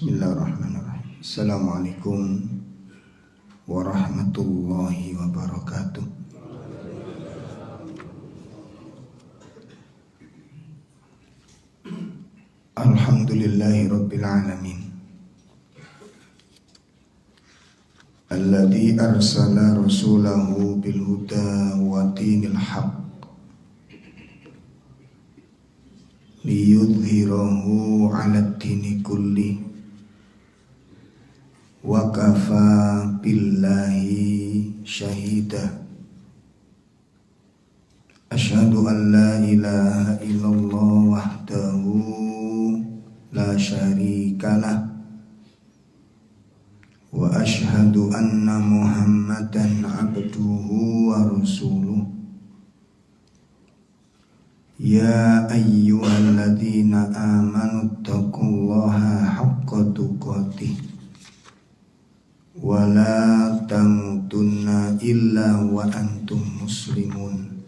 Bismillahirrahmanirrahim. Assalamualaikum warahmatullahi wabarakatuh. Alhamdulillahi rabbil alamin. Alladzi arsala rasulahu bil huda wa dinil haqq liyudhhirahu 'alad dini kulli wa kafa billahi syahida. Asyhadu an la ilaha illallah wahdahu la syarikalah wa asyhadu anna Muhammadan abduhu wa rasuluh. Ya ayyuhalladzina amanu taqullaha haqqa tuqatih wa la tamutunna illa wa antum muslimun.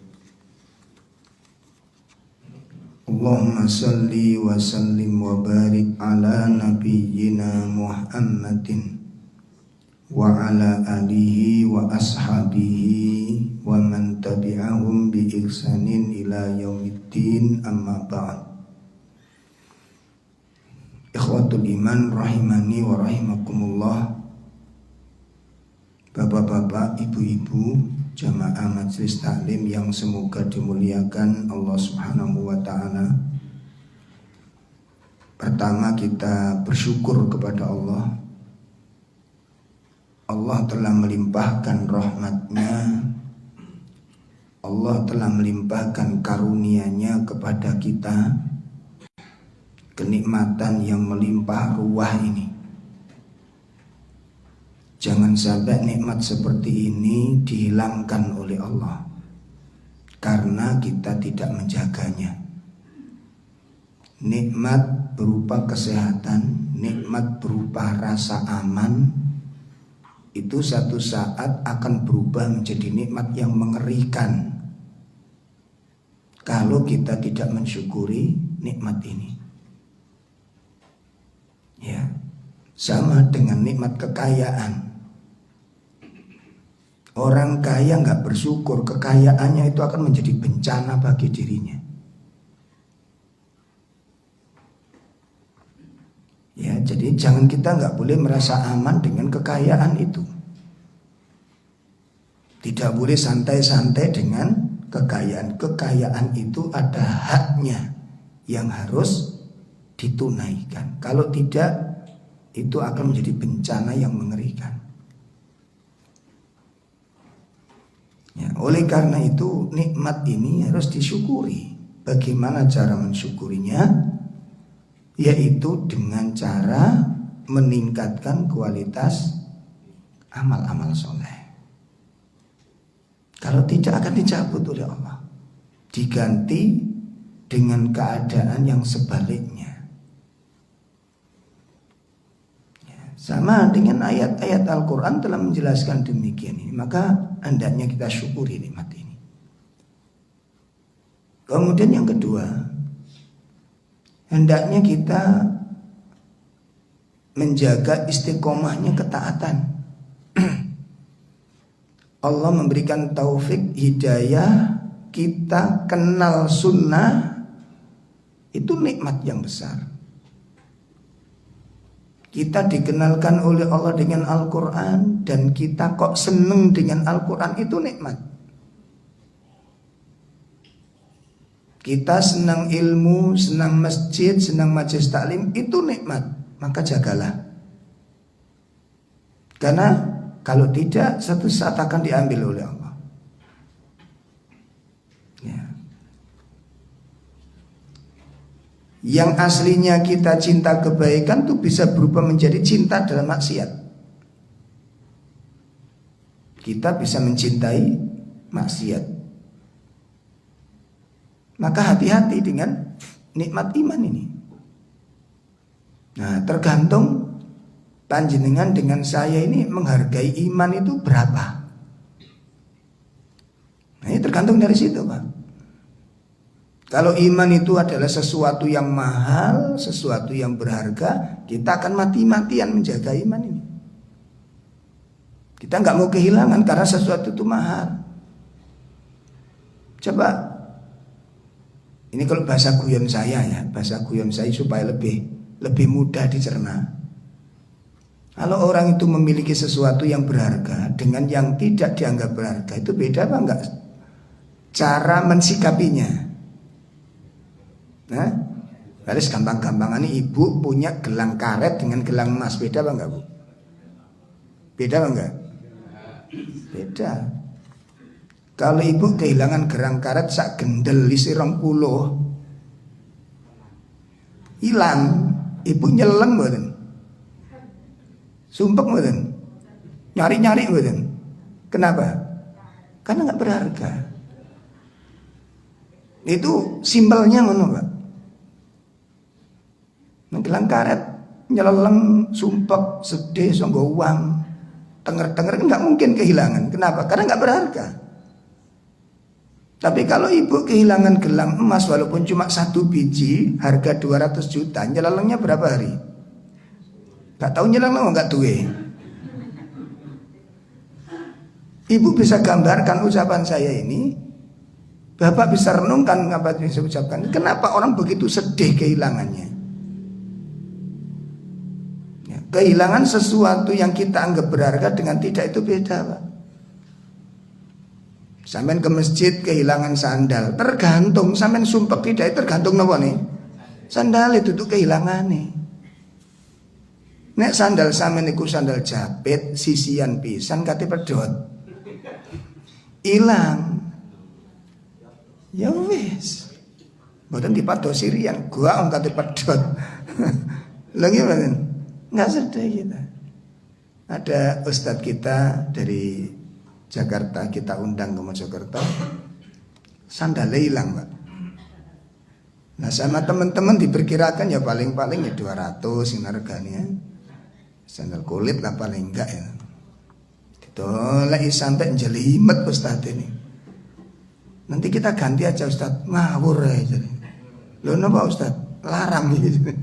Allahumma salli wa sallim wa barik ala nabiyyina Muhammadin wa ala alihi wa ashabihi wa man tabi'ahum bi ihsanin ila yaumiddin, amma ba'd. Ikhwatul iman rahimani wa rahimakumullah. Bapak-bapak, ibu-ibu, jamaah majelis taklim yang semoga dimuliakan Allah Subhanahu wa taala. Pertama, kita bersyukur kepada Allah. Allah telah melimpahkan rahmat-Nya, Allah telah melimpahkan karunia-Nya kepada kita, kenikmatan yang melimpah ruah ini. Jangan sampai nikmat seperti ini dihilangkan oleh Allah karena kita tidak menjaganya. Nikmat berupa kesehatan, nikmat berupa rasa aman, itu satu saat akan berubah menjadi nikmat yang mengerikan kalau kita tidak mensyukuri nikmat ini. Ya, sama dengan nikmat kekayaan. Orang kaya nggak bersyukur, kekayaannya itu akan menjadi bencana bagi dirinya. Ya, jadi jangan kita nggak boleh merasa aman dengan kekayaan itu. Tidak boleh santai-santai dengan kekayaan. Kekayaan itu ada haknya yang harus ditunaikan. Kalau tidak, itu akan menjadi bencana yang mengerikan. Ya, oleh karena itu nikmat ini harus disyukuri. Bagaimana cara mensyukurinya? Yaitu dengan cara meningkatkan kualitas amal-amal soleh. Kalau tidak akan dicabut oleh Allah, diganti dengan keadaan yang sebaliknya. Sama dengan ayat-ayat Al-Quran telah menjelaskan demikian ini. Maka hendaknya kita syukuri nikmat ini. Kemudian yang kedua, hendaknya kita menjaga istiqomahnya ketaatan. Allah memberikan taufik, hidayah, kita kenal sunnah, itu nikmat yang besar. Kita dikenalkan oleh Allah dengan Al-Quran, dan kita kok seneng dengan Al-Quran, itu nikmat. Kita senang ilmu, senang masjid, senang majelis taklim, itu nikmat. Maka jagalah. Karena kalau tidak, satu saat akan diambil oleh Allah. Ya. Yang aslinya kita cinta kebaikan itu bisa berubah menjadi cinta dalam maksiat. Kita bisa mencintai maksiat. Maka hati-hati dengan nikmat iman ini. Nah, tergantung panjenengan dengan saya ini menghargai iman itu berapa. Nah, ini tergantung dari situ, Pak. Kalau iman itu adalah sesuatu yang mahal, sesuatu yang berharga, kita akan mati-matian menjaga iman ini. Kita nggak mau kehilangan karena sesuatu itu mahal. Coba, ini kalau bahasa guyon saya ya, bahasa guyon saya supaya lebih mudah dicerna. Kalau orang itu memiliki sesuatu yang berharga dengan yang tidak dianggap berharga, itu beda apa enggak? Cara mensikapinya. Nah, baris gampang-gampangan ini ibu punya gelang karet dengan gelang emas, beda apa enggak, Bu? Beda apa enggak? Beda. Kalau ibu kehilangan gelang karet sak gendel isi 20 hilang, ibu nyeleng mboten? Sumpek mboten? Nyari-nyari mboten? Kenapa? Karena enggak berharga. Itu simpelnya ngono, Pak. Gelang karet nyeleleng, sumpek, sedih, songgo uang, tenger-tenger kan nggak mungkin kehilangan. Kenapa? Karena nggak berharga. Tapi kalau ibu kehilangan gelang emas walaupun cuma 1 biji, harga 200 juta, nyelelengnya berapa hari? Gak tahu nyeleleng nggak duwe. Ibu bisa gambarkan ucapan saya ini, Bapak bisa renungkan apa yang saya ucapkan. Kenapa orang begitu sedih kehilangannya? Kehilangan sesuatu yang kita anggap berharga dengan tidak itu beda, Pak. Sampai ke masjid kehilangan sandal, tergantung sampai sumpek tidak tergantung apa nih? Sandal itu tuh kehilangan nih. Nek sandal sampean niku sandal jepit sisian pisan kate pedhot. Hilang. Ya wis. Mboten dipadosi riyan, gua om kate pedhot. Lha gimana? Nggak sedih kita. Ada ustadz kita dari Jakarta, kita undang ke Mojokerto, sandalnya hilang, Pak. Nah sama teman-teman diperkirakan ya paling-paling ya 200 yang harganya. Sandal kulit lah paling enggak ya. Ditolak sampai jelimet ustadz ini. Nanti kita ganti aja ustadz, ngawur aja. Loh napa ustadz? Larang gitu.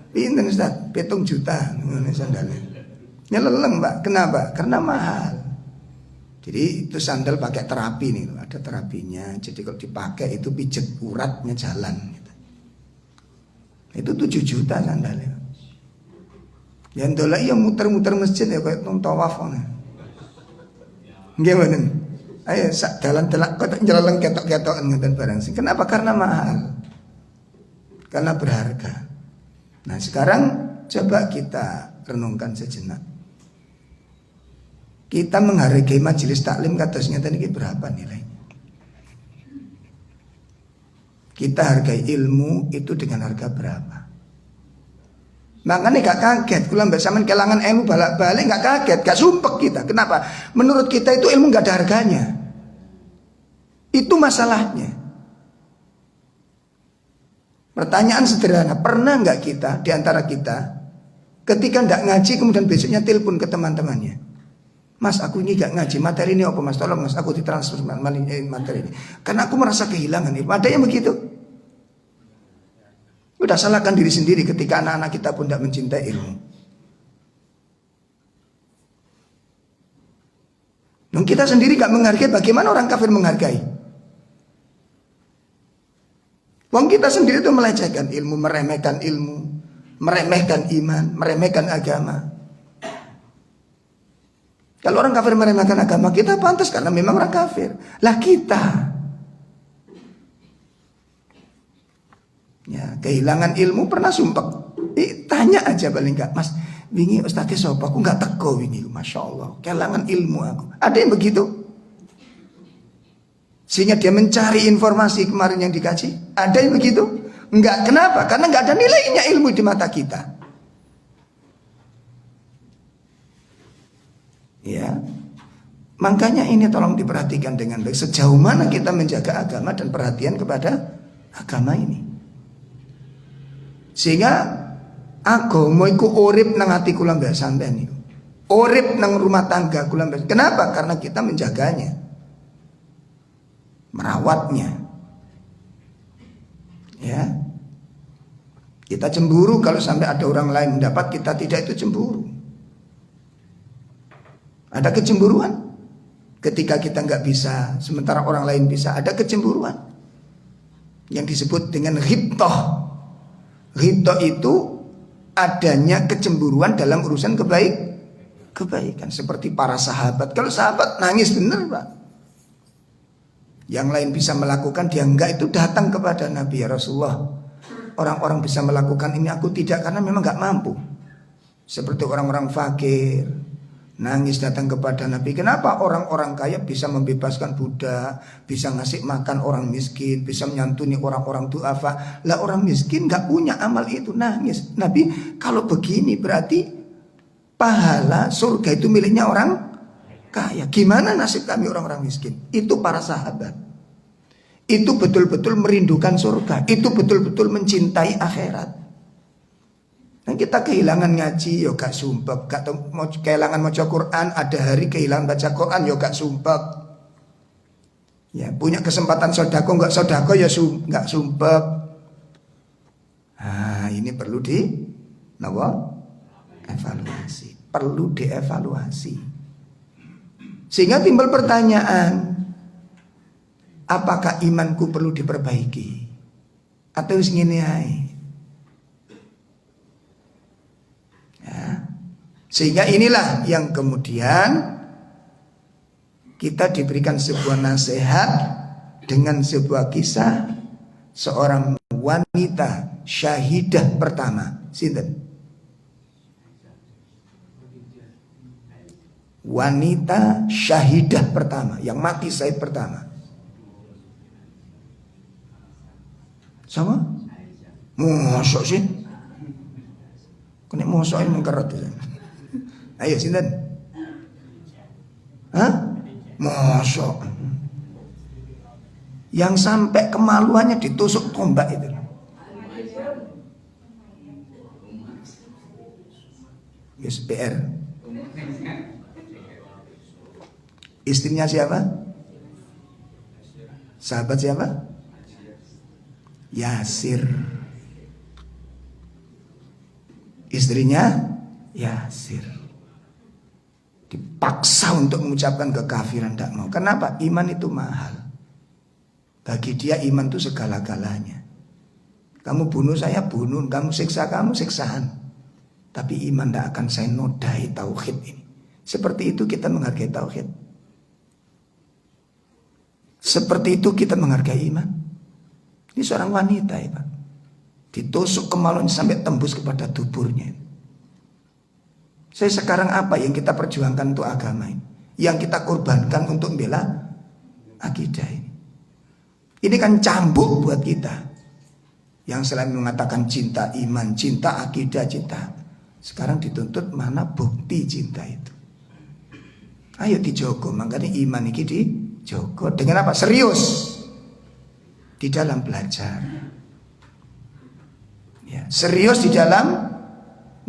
Pinten Ustaz, 7 juta sandalnya. Nyeleleng, Pak. Kenapa? Karena mahal. Jadi itu sandal pakai terapi nih, ada terapinya. Jadi kalau dipakai itu pijet uratnya jalan gitu. Itu 7 juta sandalnya. Yang dolai yang muter-muter masjid ya kayak tawaf ngono. Nggih mboten. Ayo sak dalan telak kok nyeleleng ketok-ketokan ngoten barang sing. Kenapa? Karena mahal. Karena berharga. Nah sekarang coba kita renungkan sejenak. Kita menghargai majelis taklim katosnya tadi berapa nilainya? Kita hargai ilmu itu dengan harga berapa? Makanya gak kaget, kalau mbak sampean kelangan ilmu balik gak kaget, gak sumpek kita. Kenapa? Menurut kita itu ilmu gak ada harganya. Itu masalahnya. Pertanyaan sederhana, pernah nggak kita di antara kita ketika nggak ngaji kemudian besoknya telepon ke teman-temannya, Mas aku ini nggak ngaji, materi ini apa Mas, tolong Mas aku ditransfer materi ini, karena aku merasa kehilangan ilmu. Ada yang begitu? Udah salahkan diri sendiri ketika anak-anak kita pun tidak mencintai ilmu. Dan kita sendiri nggak menghargai, bagaimana orang kafir menghargai? Wong kita sendiri itu melecehkan ilmu, meremehkan iman, meremehkan agama. Kalau orang kafir meremehkan agama, kita pantas karena memang orang kafir. Lah kita, ya kehilangan ilmu pernah sumpek. Tanya aja paling enggak, Mas, wingi ustadz sapa? Aku enggak teko wingi, masya Allah, kehilangan ilmu aku. Ada yang begitu? Sehingga dia mencari informasi kemarin yang dikaji. Ada yang begitu? Enggak. Kenapa? Karena enggak ada nilainya ilmu di mata kita. Ya. Makanya ini tolong diperhatikan dengan baik. Sejauh mana kita menjaga agama dan perhatian kepada agama ini. Sehingga agama iku urip nang ati kula mbak sampean niku. Urip nang rumah tangga kula mbak. Kenapa? Karena kita menjaganya. Merawatnya. Ya. Kita cemburu kalau sampai ada orang lain mendapat, kita tidak, itu cemburu. Ada kecemburuan ketika kita nggak bisa sementara orang lain bisa, ada kecemburuan yang disebut dengan ghibthah. Ghibthah itu adanya kecemburuan dalam urusan kebaikan, seperti para sahabat. Kalau sahabat nangis bener, Pak, yang lain bisa melakukan, dia enggak, itu datang kepada Nabi, ya Rasulullah, orang-orang bisa melakukan ini, aku tidak, karena memang enggak mampu. Seperti orang-orang fakir nangis datang kepada Nabi. Kenapa orang-orang kaya bisa membebaskan budak, bisa ngasih makan orang miskin, bisa menyantuni orang-orang duafa, lah orang miskin enggak punya amal itu, nangis. Nabi, kalau begini berarti pahala surga itu miliknya orang kaya. Gimana nasib kami orang-orang miskin? Itu para sahabat. Itu betul-betul merindukan surga. Itu betul-betul mencintai akhirat. Dan kita kehilangan ngaji, yo gak sumpek. Kehilangan baca Quran, ada hari kehilangan baca Quran, yo gak sumpek. Ya, punya kesempatan sodako, gak sodako, ya gak sumpek. Nah, ini perlu evaluasi. Perlu dievaluasi. Sehingga timbul pertanyaan, apakah imanku perlu diperbaiki? Atau ngene ae? Ya. Sehingga inilah yang kemudian kita diberikan sebuah nasihat dengan sebuah kisah seorang wanita syahidah pertama. Sinten? Wanita syahidah pertama, yang mati syahid pertama. Sama? Mosok sih? Kena mosok ini mengkerut. Ayo sinten? Hah? Mosok. Yang sampai kemaluannya ditusuk tombak itu. Yes, PR. Istrinya siapa? Sahabat siapa? Yasir. Istrinya Yasir. Dipaksa untuk mengucapkan kekafiran, tidak mau. Kenapa? Iman itu mahal. Bagi dia iman itu segala-galanya. Kamu bunuh saya, bunuh. Kamu siksa, kamu siksaan. Tapi iman tidak akan saya nodai tauhid ini. Seperti itu kita menghargai tauhid. Seperti itu kita menghargai iman. Ini seorang wanita ya Pak, ditusuk kemaluannya sampai tembus kepada duburnya. Saya sekarang apa yang kita perjuangkan untuk agama ini, yang kita korbankan untuk membela akidah ini. Ini kan cambuk buat kita yang selain mengatakan cinta iman, cinta akidah, cinta. Sekarang dituntut mana bukti cinta itu. Ayo dijogo, makanya iman ini dijogo dengan apa? Serius di dalam belajar, ya, serius di dalam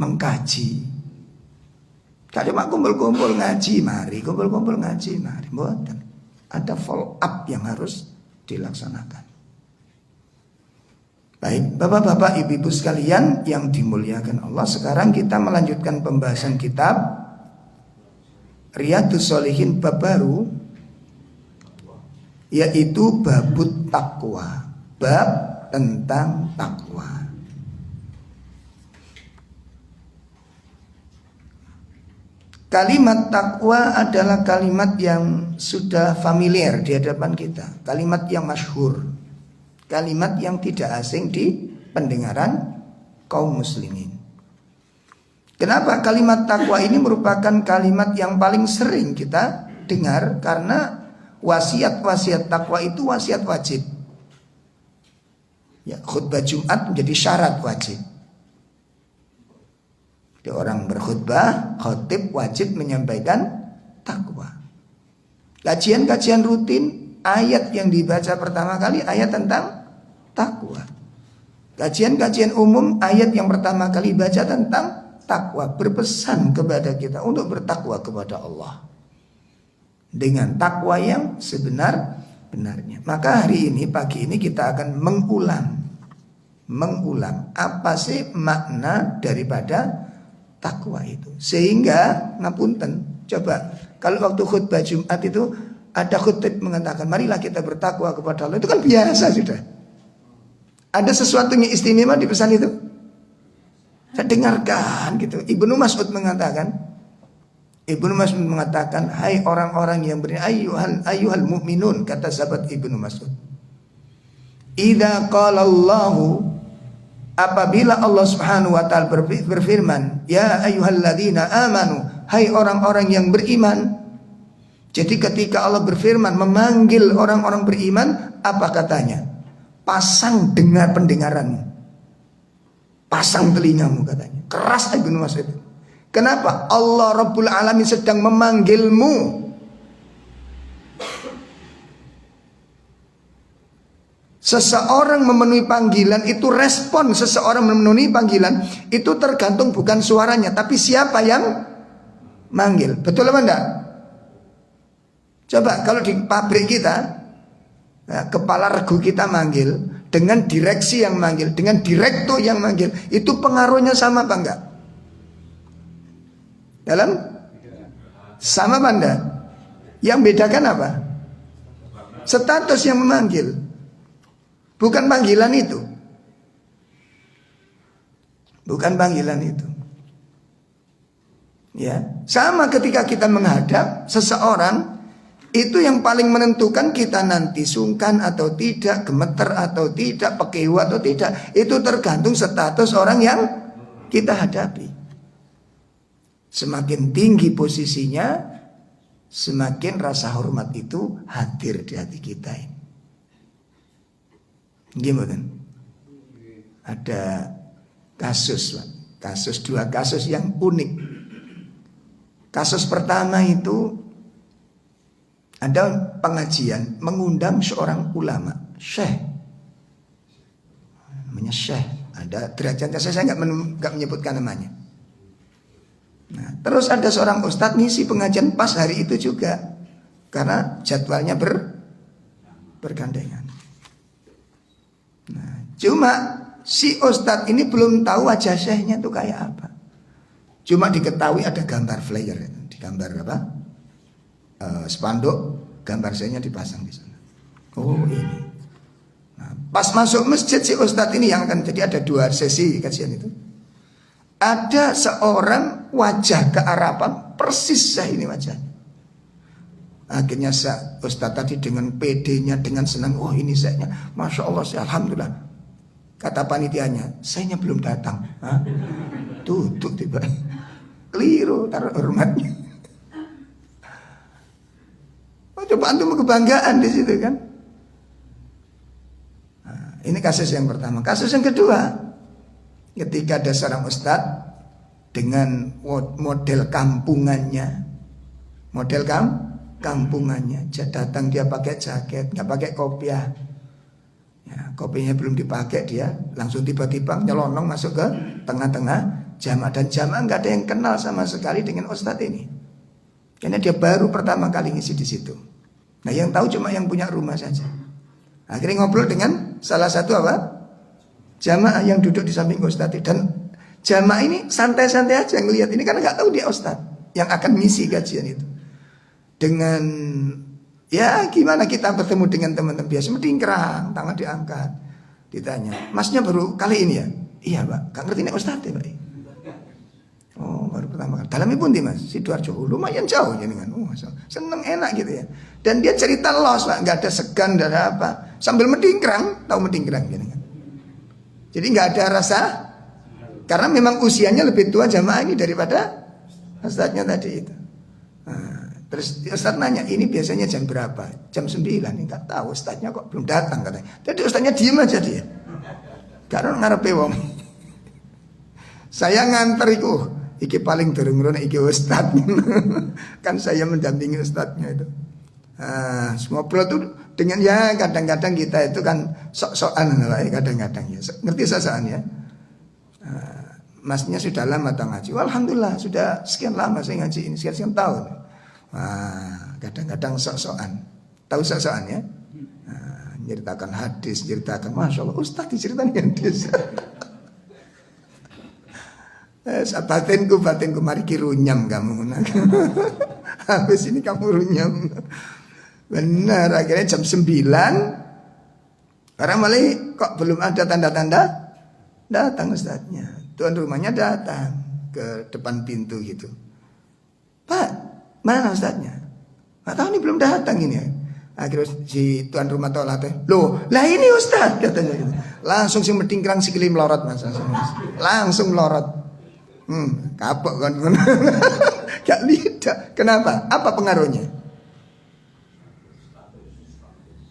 mengkaji. Gak cuma kumpul-kumpul ngaji mari, kumpul-kumpul ngaji mari, mboten. Ada follow up yang harus dilaksanakan. Baik, bapak-bapak, ibu-ibu sekalian yang dimuliakan Allah, sekarang kita melanjutkan pembahasan kitab Riyadhus Shalihin bab baru, yaitu babut takwa, bab tentang takwa. Kalimat takwa adalah kalimat yang sudah familiar di hadapan kita, kalimat yang masyhur, kalimat yang tidak asing di pendengaran kaum muslimin. Kenapa kalimat takwa ini merupakan kalimat yang paling sering kita dengar? Karena wasiat-wasiat takwa itu wasiat wajib. Ya, khutbah Jumat menjadi syarat wajib. Jadi orang berkhutbah, khatib wajib menyampaikan takwa. Kajian-kajian rutin, ayat yang dibaca pertama kali ayat tentang takwa. Kajian-kajian umum, ayat yang pertama kali baca tentang takwa, berpesan kepada kita untuk bertakwa kepada Allah dengan takwa yang sebenar-benarnya. Maka hari ini, pagi ini kita akan mengulang mengulang apa sih makna daripada takwa itu. Sehingga ngapunten, coba kalau waktu khutbah Jumat itu ada khutib mengatakan marilah kita bertakwa kepada Allah, itu kan biasa sudah. Ada sesuatu yang istimewa di pesan itu. Saya dengarkan gitu. Ibnu Mas'ud mengatakan, hai orang-orang yang beriman, ayyuhal mu'minun, kata sahabat Ibnu Mas'ud, idza qala Allahu, apabila Allah Subhanahu wa taala berfirman, ya ayyuhalladzina amanu, hai orang-orang yang beriman. Jadi ketika Allah berfirman memanggil orang-orang beriman, apa katanya? Pasang dengar pendengaranmu, pasang telingamu, katanya. Keras Ibnu Mas'ud. Kenapa? Allah Rabbul Alamin sedang memanggilmu. Seseorang memenuhi panggilan itu, respon seseorang memenuhi panggilan itu tergantung bukan suaranya, tapi siapa yang manggil. Betul apa enggak? Coba kalau di pabrik kita, ya, kepala regu kita manggil, dengan direksi yang manggil, dengan direktur yang manggil, itu pengaruhnya sama apa enggak? Dalam sama apa enggak? Yang bedakan apa? Status yang memanggil, bukan panggilan itu. Bukan panggilan itu. Ya, sama ketika kita menghadap seseorang, itu yang paling menentukan kita nanti sungkan atau tidak, gemeter atau tidak, pekewu atau tidak, itu tergantung status orang yang kita hadapi. Semakin tinggi posisinya, semakin rasa hormat itu hadir di hati kita ini. Gimana? Ada dua kasus yang unik. Kasus pertama itu ada pengajian mengundang seorang ulama, syekh, namanya syekh. Ada derajatnya, saya nggak menyebutkan namanya. Nah, terus ada seorang ustadz ngisi pengajian pas hari itu juga, karena jadwalnya bergandengan. Nah, cuma si ustadz ini belum tahu wajah syekhnya itu kayak apa. Cuma diketahui ada gambar flyer, di gambar apa? Spanduk, gambar syekhnya dipasang di sana. Oh ini. Nah, pas masuk masjid si ustadz ini yang akan jadi, ada 2 sesi kajian itu. Ada seorang wajah kearapan persis saya ini wajahnya. Akhirnya ustadz tadi dengan pedenya, dengan senang, oh ini syekhnya, masya Allah, saya alhamdulillah. Kata panitianya, syekhnya belum datang. Tutup tiba, keliru taruh hormatnya. Oh, coba antum kebanggaan di situ kan. Nah, ini kasus yang pertama. Kasus yang kedua, ketika ada seorang ustadz dengan model kampungannya, kampungannya, datang dia pakai jaket, nggak pakai kopiah, ya, kopinya belum dipakai, dia langsung tiba-tiba nyelonong masuk ke tengah-tengah jamaah, dan jamaah nggak ada yang kenal sama sekali dengan ustadz ini, karena dia baru pertama kali ngisi di situ. Nah, yang tahu cuma yang punya rumah saja. Akhirnya ngobrol dengan salah satu apa? Jamaah yang duduk di samping ustadz, dan jamaah ini santai-santai aja ngelihat ini karena nggak tahu dia ustadz yang akan ngisi kajian itu. Dengan ya gimana kita bertemu dengan teman-teman biasa, medingkrang, tangan diangkat, ditanya, masnya baru kali ini ya? Iya pak, gak ngerti nih ustadz ya pak. Oh baru pertama kali. Dalamnya pun di mas, Sidoarjo, lumayan jauh ya dengan, seneng enak gitu ya. Dan dia cerita los pak, nggak ada segan, nggak ada apa, sambil medingkrang, tahu medingkrang gitu kan. Jadi nggak ada rasa, karena memang usianya lebih tua jamaah ini daripada ustadznya tadi itu. Nah, terus ustadz nanya, ini biasanya jam berapa? Jam 9, ini nggak tahu, ustadznya kok belum datang katanya. Jadi ustadznya diem aja dia, karena ngarepe wong. Saya nganter iku, iki paling durung-durung iki ustadz. Kan saya mendampingi ustadznya itu. Ngobrol tuh dengan ya kadang-kadang kita itu kan sok-sokan kadang-kadang ya. Ngerti sok-sokan ya. Masnya sudah lama tak ngaji. Alhamdulillah sudah sekian lama saya ngaji ini, sekian tahun. Kadang-kadang sok-sokan. Tahu sok-sokan ya? Ceritakan hadis, ceritakan, Masya Allah Ustaz diceritakan hadis. Batinku mari runyam kamu. Habis ini kamu runyam. Benar, akhirnya jam 9 orang mulai kok belum ada tanda-tanda. Datang ustadznya, tuan rumahnya datang ke depan pintu gitu. Pak, mana ustadznya? Nggak tahu nih belum datang ini. Akhirnya si tuan rumah tolak teh, loh, lah ini ustadz katanya gitu. Langsung si medingkrang sikili melorot mas, langsung melorot. Kapok kan? Gak lihat. Kenapa? Apa pengaruhnya?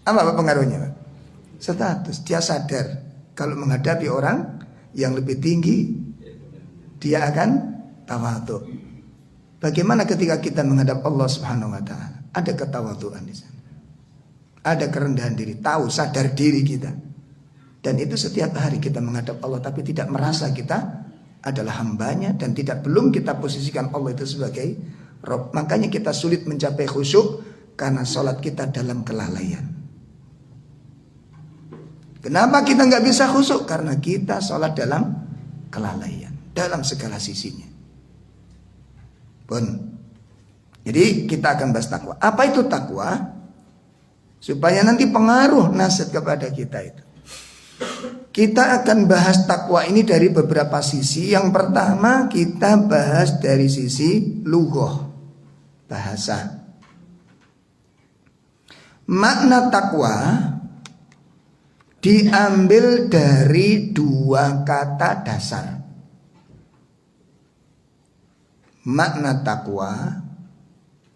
Apa pengaruhnya? Status. Dia sadar kalau menghadapi orang yang lebih tinggi, dia akan tawadhu. Bagaimana ketika kita menghadap Allah Subhanahu wa taala? Ada ketawadhuan di sana. Ada kerendahan diri, tahu sadar diri kita. Dan itu setiap hari kita menghadap Allah tapi tidak merasa kita adalah hambanya dan belum kita posisikan Allah itu sebagai Rabb. Makanya kita sulit mencapai khusyuk karena sholat kita dalam kelalaian. Kenapa kita nggak bisa khusyuk? Karena kita sholat dalam kelalaian, dalam segala sisinya. Jadi kita akan bahas takwa. Apa itu takwa? Supaya nanti pengaruh nasihat kepada kita itu. Kita akan bahas takwa ini dari beberapa sisi. Yang pertama kita bahas dari sisi lughah, bahasa. Makna takwa diambil dari dua kata dasar. Makna takwa,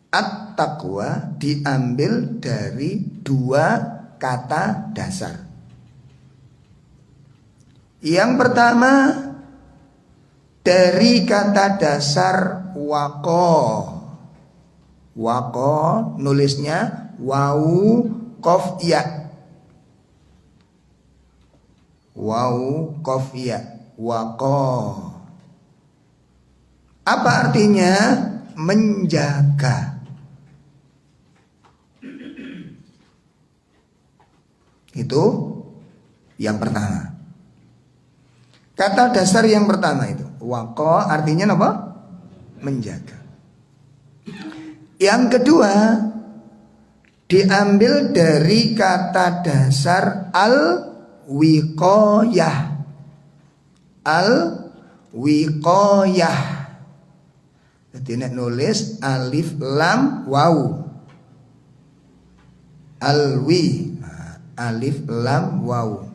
at-taqwa diambil dari dua kata dasar. Yang pertama dari kata dasar waqo. Waqo nulisnya wawu qaf ya. Wawu qaf ya. Waqo. Apa artinya? Menjaga. Itu yang pertama. Kata dasar yang pertama itu waqo artinya apa? Menjaga. Yang kedua diambil dari kata dasar al-wiqayah. Al-wiqayah. Jadi nek nulis alif lam waw. Alwi. Alif lam waw.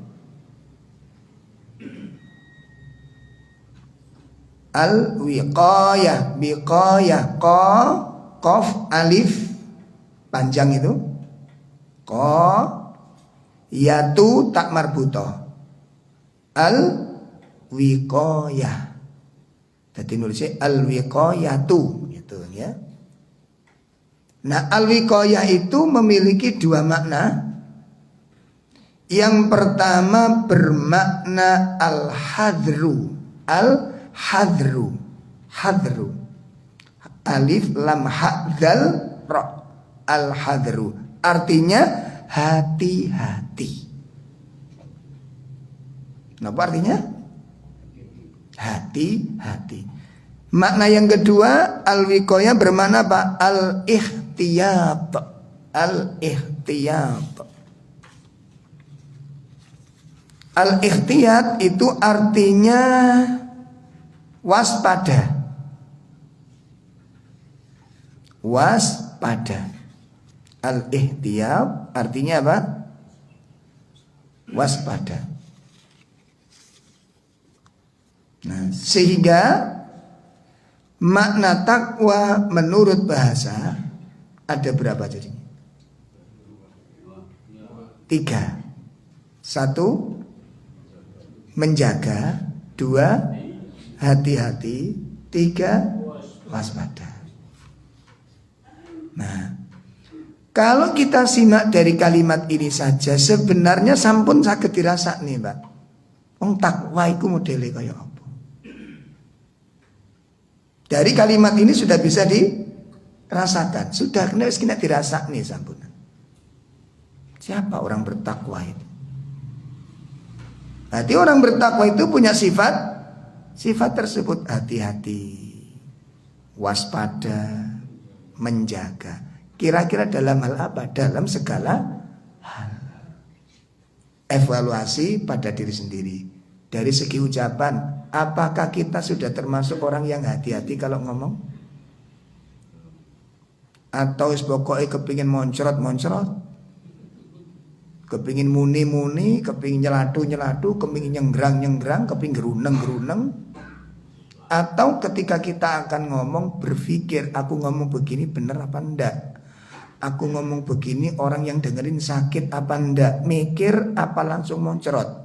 Al-wiqayah, wiqayah, qaf alif panjang itu, yatu tak marbutoh. Al-wiqayah. Jadi nulisnya al-wiqayatu gitu ya. Nah, al-wiqayah itu memiliki dua makna. Yang pertama bermakna al-hadru. Al-hadru. Hadru. Alif lam ha dzal ra. Al-hadru. Artinya hati-hati. Apa artinya? Hati-hati. Makna yang kedua, al-wiqayah bermakna apa? Al-ihtiyat. Al-ihtiyat. Al-ihtiyat itu artinya waspada. Waspada. Al-ihtiyat artinya apa? Waspada. Nah, sehingga makna takwa menurut bahasa ada berapa jadinya? 3. 1 menjaga, 2 hati-hati, 3 waspada. Nah, kalau kita simak dari kalimat ini saja sebenarnya sampun saged dirasa nih, Mbak. Wong takwa iku modele kaya apa? Dari kalimat ini sudah bisa dirasakan, sudah kena dirasa nih sampun. Siapa orang bertakwa itu? Berarti orang bertakwa itu punya sifat tersebut. Hati-hati, waspada, menjaga. Kira-kira dalam hal apa? Dalam segala hal. Evaluasi pada diri sendiri. Dari segi ucapan, apakah kita sudah termasuk orang yang hati-hati kalau ngomong? Atau pokoknya kepingin moncrot, kepingin muni-muni, kepingin nyelatu-nyelatu, kepingin nyenggrang-nyenggrang, kepingin geruneng-geruneng. Atau ketika kita akan ngomong berpikir, aku ngomong begini bener apa enggak? Aku ngomong begini orang yang dengerin sakit apa enggak? Mikir apa langsung moncrot?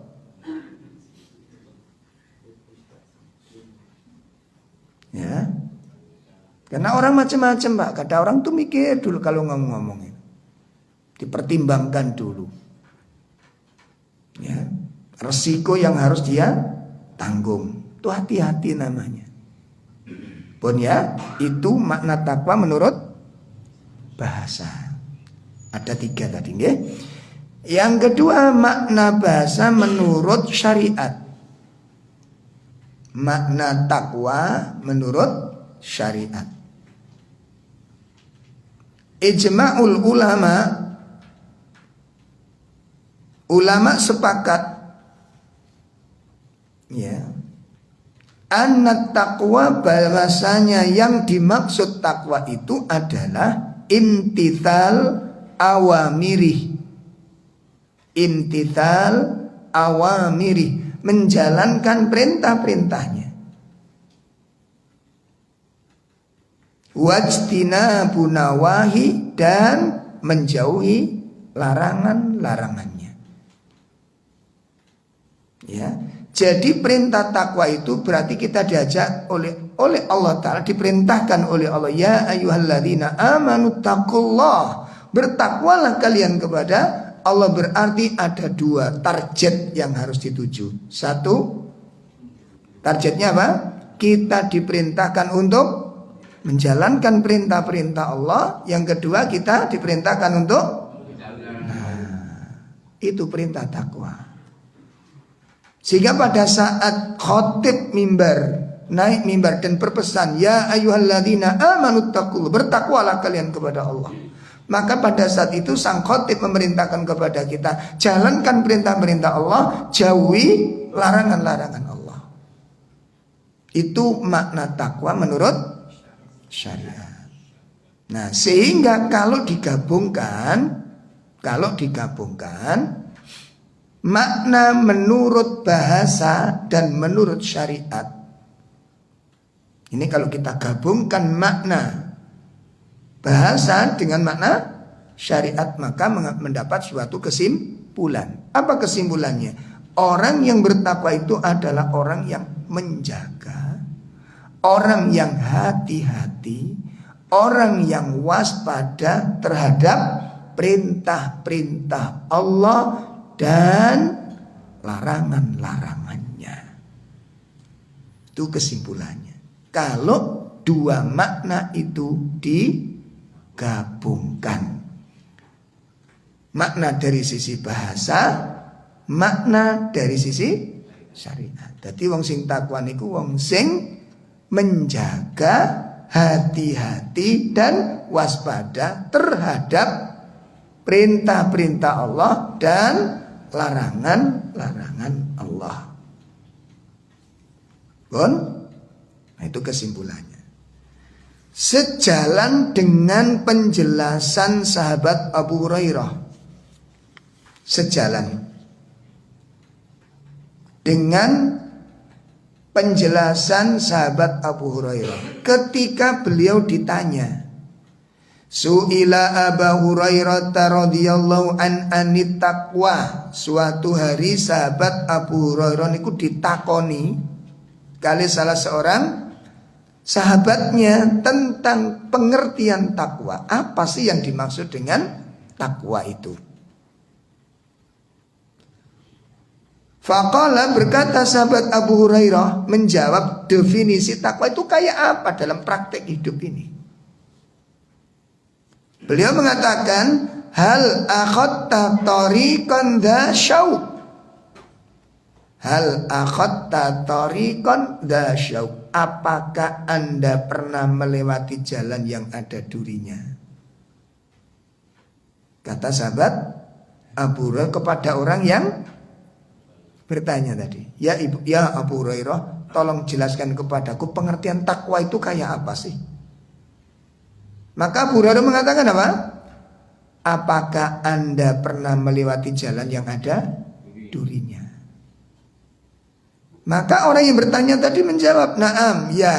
Ya. Karena orang macam-macam, Pak. Kata orang tuh mikir dulu kalau ngomong-ngomongin. Dipertimbangkan dulu. Ya, resiko yang harus dia tanggung. Itu hati-hati namanya. Pun ya, itu makna takwa menurut bahasa. Ada 3 tadi, ya. Yang kedua, makna bahasa menurut syariat. Makna takwa menurut syariat. Ijma'ul ulama sepakat, ya, anna taqwa, bahwasanya yang dimaksud takwa itu adalah imtithal awamirih. Imtithal awamirih, menjalankan perintah-perintahnya. Wajtinabu nawahi, dan menjauhi larangan-larangannya. Ya, jadi perintah takwa itu berarti kita diajak oleh Allah Ta'ala, diperintahkan oleh Allah, ya ayyuhalladzina amanu taqullah, bertakwalah kalian kepada Allah. Berarti ada 2 target yang harus dituju. 1, targetnya apa? Kita diperintahkan untuk menjalankan perintah-perintah Allah. Yang kedua, kita diperintahkan untuk itu perintah takwa. Sehingga pada saat khotib naik mimbar dan berpesan, ya ayyuhalladzina amanu taqullah, bertakwalah kalian kepada Allah. Maka pada saat itu sang khotib memerintahkan kepada kita, jalankan perintah-perintah Allah, jauhi larangan-larangan Allah. Itu makna takwa menurut syariat. Nah, sehingga kalau digabungkan makna menurut bahasa dan menurut syariat, ini kalau kita gabungkan makna bahasa dengan makna syariat, maka mendapat suatu kesimpulan. Apa kesimpulannya? Orang yang bertakwa itu adalah orang yang menjaga, orang yang hati-hati, orang yang waspada terhadap perintah-perintah Allah dan larangan-larangannya. Itu kesimpulannya. Kalau 2 makna itu digabungkan, makna dari sisi bahasa, makna dari sisi syariat. Jadi wong sing takwa niku wong sing menjaga, hati-hati dan waspada terhadap perintah-perintah Allah dan larangan-larangan Allah. Bon? Nah, itu kesimpulannya. Sejalan dengan penjelasan sahabat Abu Hurairah, sejalan dengan penjelasan sahabat Abu Hurairah ketika beliau ditanya, Su'ila Abu Hurairah radhiyallahu anit taqwa. Suatu hari sahabat Abu Hurairah niku ditakoni kali salah seorang sahabatnya tentang pengertian takwa. Apa sih yang dimaksud dengan takwa itu? Faqala, berkata sahabat Abu Hurairah menjawab, definisi takwa itu kayak apa dalam praktek hidup ini? Beliau mengatakan, hal akhadta tariqan dha syauq. Hal akhadta tariqan dha syauq. Apakah Anda pernah melewati jalan yang ada durinya? Kata sahabat Abu Hurairah kepada orang yang bertanya tadi, ya Abu Hurairah, tolong jelaskan kepadaku pengertian takwa itu kayak apa sih? Maka Abu Hurairah mengatakan apa? Apakah Anda pernah melewati jalan yang ada durinya? Maka orang yang bertanya tadi menjawab, "Na'am, ya.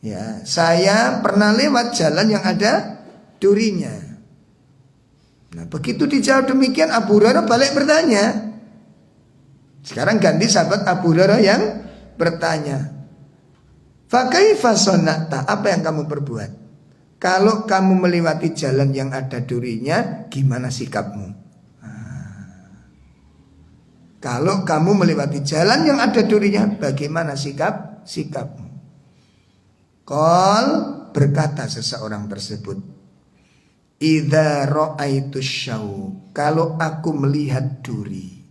Ya, saya pernah lewat jalan yang ada durinya." Nah, begitu dijawab demikian, Abu Hurairah balik bertanya. Sekarang ganti sahabat Abu Hurairah yang bertanya, "Fa kaifa sana'ta?" Apa yang kamu perbuat? Kalau kamu melewati jalan yang ada durinya, gimana sikapmu? Kalau kamu melewati jalan yang ada durinya, bagaimana sikapmu? Qal, berkata seseorang tersebut, idza ra'aitu syauq, kalau aku melihat duri.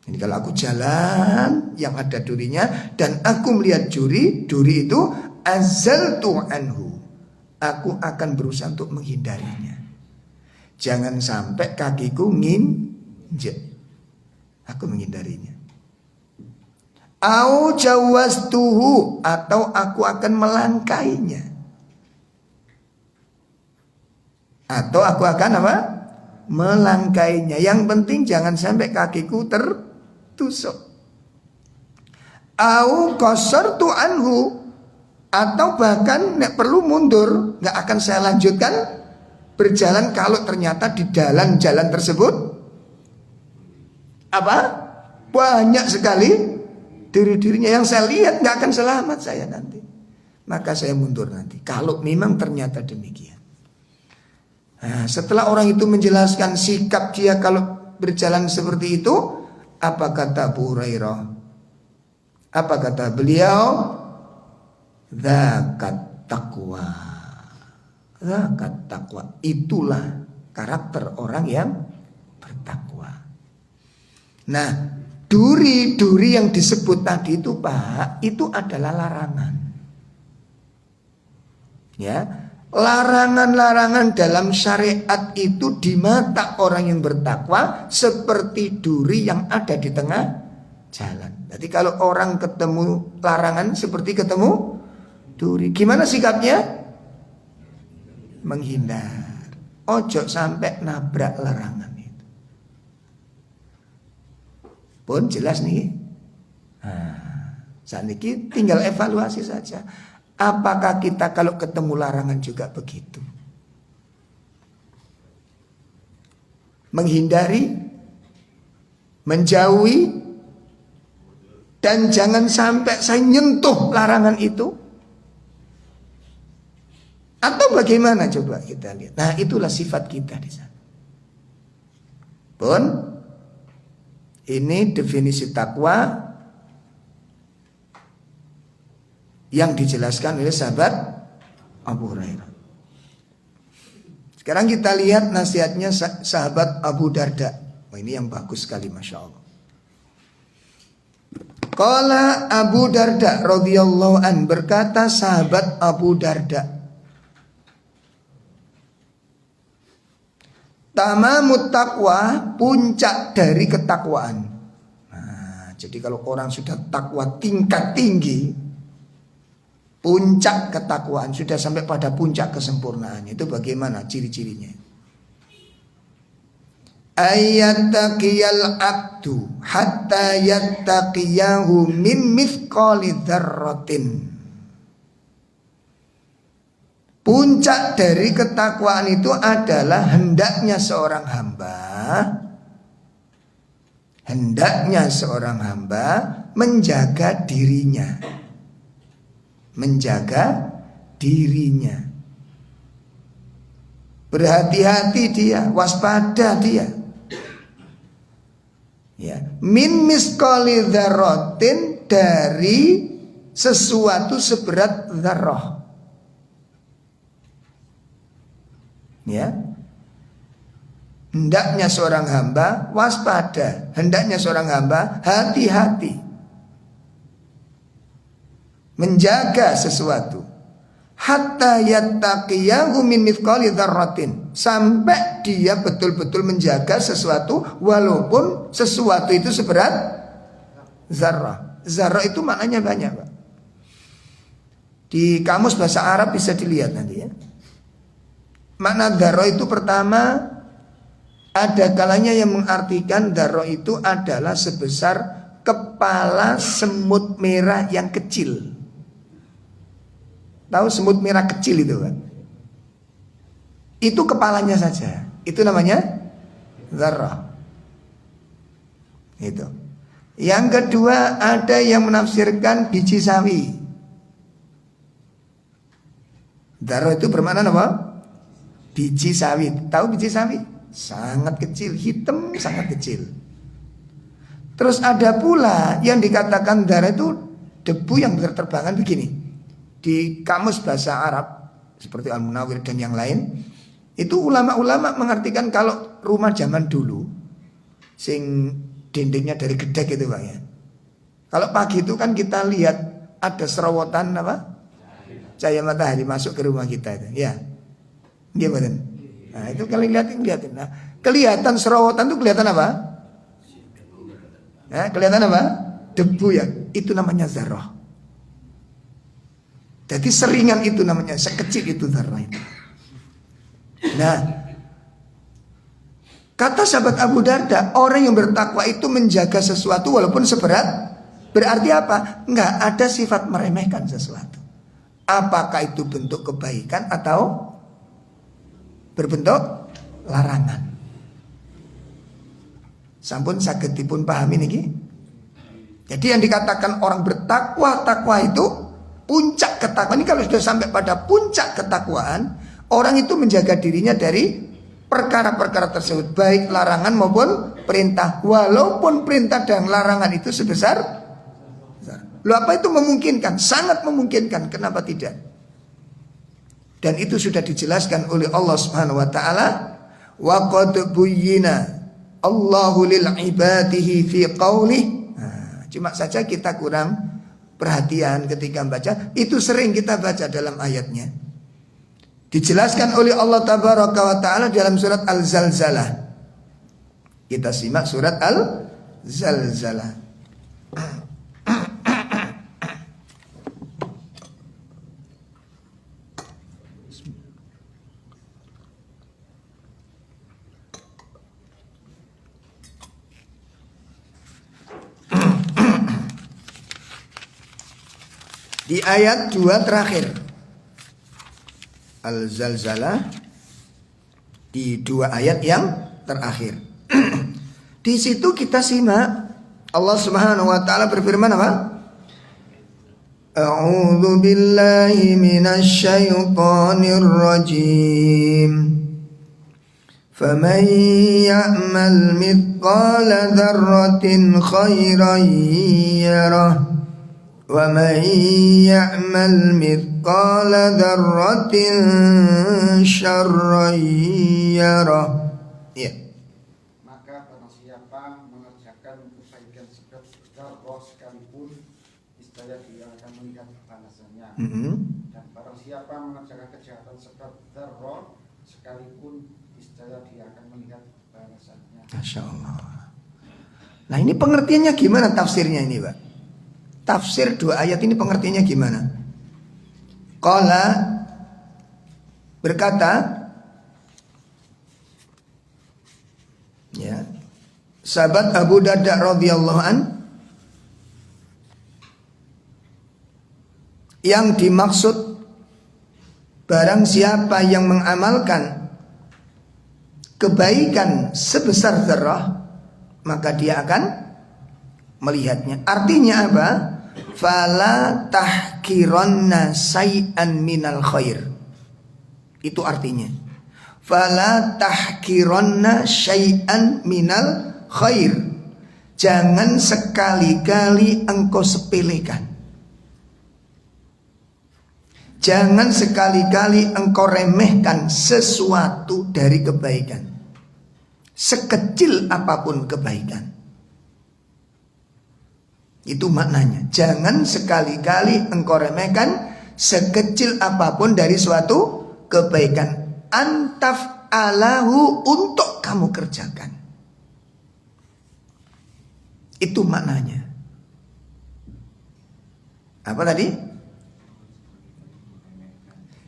Ini kalau aku jalan yang ada durinya dan aku melihat duri itu azaltu anhu, aku akan berusaha untuk menghindarinya. Jangan sampai kakiku nginjek. Aku menghindarinya. Au jawaztuhu, atau aku akan melangkainya. Atau aku akan apa? Melangkainya. Yang penting jangan sampai kakiku tertusuk. Au qasartu anhu, atau bahkan nek perlu mundur, nggak akan saya lanjutkan berjalan kalau ternyata di jalan tersebut apa? Banyak sekali duri-durinya yang saya lihat nggak akan selamat saya nanti. Maka saya mundur nanti. Kalau memang ternyata demikian. Nah, setelah orang itu menjelaskan sikap dia kalau berjalan seperti itu, apa kata Abu Hurairah? Apa kata beliau? Dzakat taqwa. Dzakat taqwa. Itulah karakter orang yang bertakwa. Nah, duri-duri yang disebut tadi itu Pak, itu adalah larangan. Ya, larangan-larangan dalam syariat itu di mata orang yang bertakwa seperti duri yang ada di tengah jalan. Jadi kalau orang ketemu larangan seperti ketemu duri, gimana sikapnya? Menghindar. Ojo sampai nabrak larangan. Pun jelas nih. Saat ini tinggal evaluasi saja. Apakah kita kalau ketemu larangan juga begitu? Menghindari, menjauhi, dan jangan sampai saya nyentuh larangan itu. Atau bagaimana coba kita lihat. Nah, itulah sifat kita di sana. Pun ini definisi takwa yang dijelaskan oleh sahabat Abu Hurairah. Sekarang kita lihat nasihatnya sahabat Abu Darda. Oh, ini yang bagus sekali, Masya Allah. Qala Abu Darda radhiyallahu an, berkata sahabat Abu Darda, tamamut taqwa, puncak dari ketakwaan. Nah, jadi kalau orang sudah takwa tingkat tinggi, puncak ketakwaan, sudah sampai pada puncak kesempurnaan, itu bagaimana ciri-cirinya? Ayattaqiyal abdu hatta yattaqiyahu min mithqali dzarratin. Puncak dari ketakwaan itu adalah hendaknya seorang hamba menjaga dirinya. Menjaga dirinya. Berhati-hati dia, waspada dia. Ya, min misqali dzarratin, dari sesuatu seberat dzarrah. Ya. Hendaknya seorang hamba waspada, hendaknya seorang hamba hati-hati menjaga sesuatu hatta yattaqiyahu min mithqali dzarratin, sampai dia betul-betul menjaga sesuatu walaupun sesuatu itu seberat zarrah. Zarrah itu maknanya banyak, Pak. Di kamus bahasa Arab bisa dilihat nanti ya. Makna dzarrah itu pertama, ada kalanya yang mengartikan dzarrah itu adalah sebesar kepala semut merah yang kecil. Tahu semut merah kecil itu kan? Itu kepalanya saja. Itu namanya dzarrah. Itu. Yang kedua, ada yang menafsirkan biji sawi. Dzarrah itu bermakna apa? Biji sawi. Tahu biji sawi? Sangat kecil, hitam sangat kecil. Terus ada pula yang dikatakan dzarrah itu debu yang berterbangan begini. Di kamus bahasa Arab seperti Al-Munawwir dan yang lain, itu ulama-ulama mengartikan kalau rumah zaman dulu sing dindingnya dari gedek itu, Pak ya. Kalau pagi itu kan kita lihat ada serowotan apa? Cahaya matahari masuk ke rumah kita itu. Ya. Gimana? Nah, itu kalau lihatin. Nah, kelihatan serowotan itu kelihatan apa? Kelihatan apa? Debu ya. Itu namanya dzarrah. Jadi seringan itu namanya, sekecil itu dzarrah itu. Nah, kata sahabat Abu Darda, orang yang bertakwa itu menjaga sesuatu walaupun seberat. Berarti apa? Enggak ada sifat meremehkan sesuatu. Apakah itu bentuk kebaikan atau berbentuk larangan. Sampun saged dipun pahami niki. Jadi yang dikatakan orang bertakwa, takwa itu puncak ketakwaan. Ini kalau sudah sampai pada puncak ketakwaan, orang itu menjaga dirinya dari perkara-perkara tersebut, baik larangan maupun perintah. Walaupun perintah dan larangan itu sebesar. Loh, apa itu memungkinkan? Sangat memungkinkan. Kenapa tidak? Dan itu sudah dijelaskan oleh Allah Subhanahu wa taala, wa qad buyyina Allahu lil ibadihi fi qaulih. Cuma saja kita kurang perhatian ketika baca. Itu sering kita baca dalam ayatnya. Dijelaskan oleh Allah Tabaraka wa ta'ala dalam surat Al-Zalzalah. Kita simak surat Al-Zalzalah. Di ayat 2 terakhir Al-Zalzalah, di 2 ayat yang terakhir. Di situ kita simak Allah Subhanahu wa taala berfirman apa? A'udzu billahi minasy syaithanir rajim. Faman ya'mal mithqala dzarratin khairan yarah. Wa man ya'mal mithqala dzarratin syarran yarah. Ya. Maka barang siapa mengerjakan kebaikan sebesar sekalipun, niscaya dia akan melihat balasannya. Dan barang siapa mengerjakan kejahatan sebesar sekalipun, niscaya dia akan melihat balasannya. Masya Allah. Nah, ini pengertiannya gimana tafsirnya ini, Pak? Tafsir 2 ayat ini pengertiannya gimana? Qala berkata, ya, sahabat Abu Darda radhiyallahu an, yang dimaksud barang siapa yang mengamalkan kebaikan sebesar dzarrah, maka dia akan melihatnya. Artinya apa? Fala tahkiranna say'an minal khair. Itu artinya. Fala tahkiranna syai'an minal khair. Jangan sekali-kali engkau sepelekan. Jangan sekali-kali engkau remehkan sesuatu dari kebaikan, sekecil apapun kebaikan. Itu maknanya. Jangan sekali-kali engkau remehkan sekecil apapun dari suatu kebaikan. Antaf alahu, untuk kamu kerjakan. Itu maknanya. Apa tadi?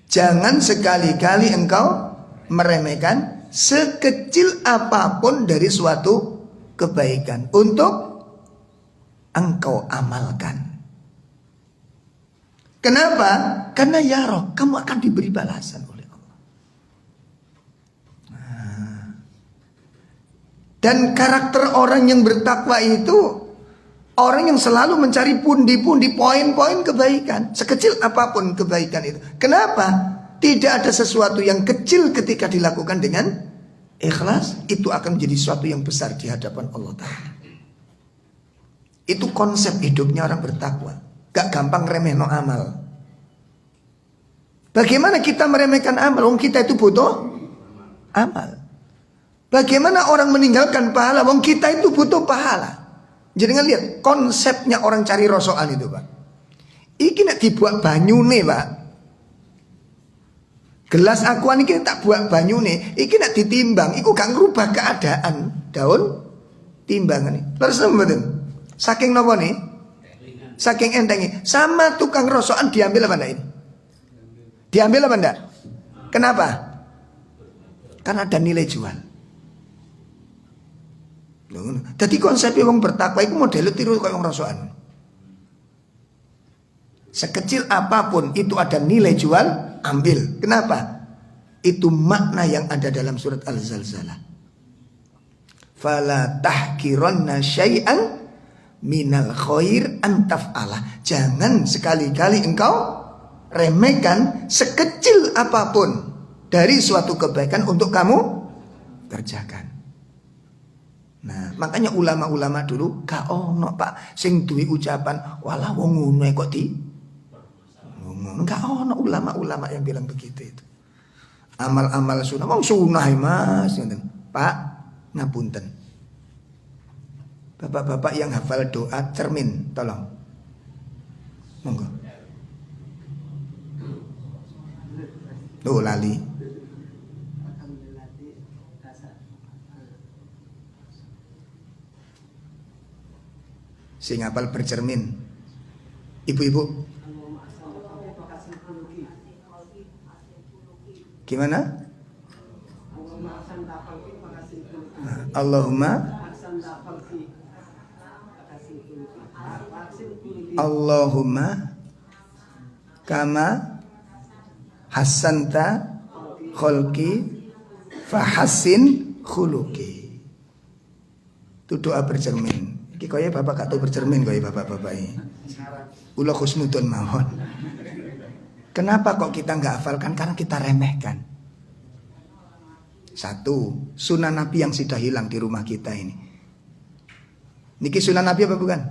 Jangan sekali-kali engkau meremehkan sekecil apapun dari suatu kebaikan untuk engkau amalkan. Kenapa? Karena ya roh, kamu akan diberi balasan oleh Allah. Dan karakter orang yang bertakwa itu orang yang selalu mencari pundi-pundi, poin-poin kebaikan, sekecil apapun kebaikan itu. Kenapa? Tidak ada sesuatu yang kecil ketika dilakukan dengan ikhlas, itu akan menjadi sesuatu yang besar di hadapan Allah Ta'ala. Itu konsep hidupnya orang bertakwa. Gak gampang remeh no amal. Bagaimana kita meremehkan amal? Wong kita itu butuh amal. Bagaimana orang meninggalkan pahala? Wong kita itu butuh pahala. Jadi lihat konsepnya orang cari rosokan itu, Pak. Iki nek dibuat banyune, Pak. Gelas akuan iki tak buat banyune, iki nek ditimbang, iku gak ngerubah keadaan daun timbangan. Terus mboten. Saking napa nih? Saking entengnya. Sama tukang rosokan diambil apa enggak ini? Diambil apa enggak? Kenapa? Karena ada nilai jual. Jadi konsepnya wong bertakwa itu model tiru kayak wong rosokan. Sekecil apapun itu ada nilai jual, ambil. Kenapa? Itu makna yang ada dalam surat Al-Zalzalah. Fala tahkiranna syai'an minal khair antaf'alah. Jangan sekali-kali engkau remehkan sekecil apapun dari suatu kebaikan untuk kamu kerjakan. Nah, makanya ulama-ulama dulu gak ono, Pak, sing duwe ucapan wala wong ngono kok di ngono. Gak ono ulama-ulama yang bilang begitu itu. Amal-amal sunah, wong sunah Mas, Pak, ngapunten. Bapak-bapak yang hafal doa cermin, tolong. Monggo. Tuh lali. Sing hafal bercermin. Ibu-ibu. Gimana? Allahumma kama hasanta kholki fahassin khuluki. Itu doa bercermin. Iki kaya bapak gak tau bercermin kaya bapak-bapak ini. Ula khusnudun mawon. Kenapa kok kita gak hafalkan? Karena kita remehkan. Satu, sunnah Nabi yang sudah hilang di rumah kita ini. Niki sunnah Nabi apa bukan?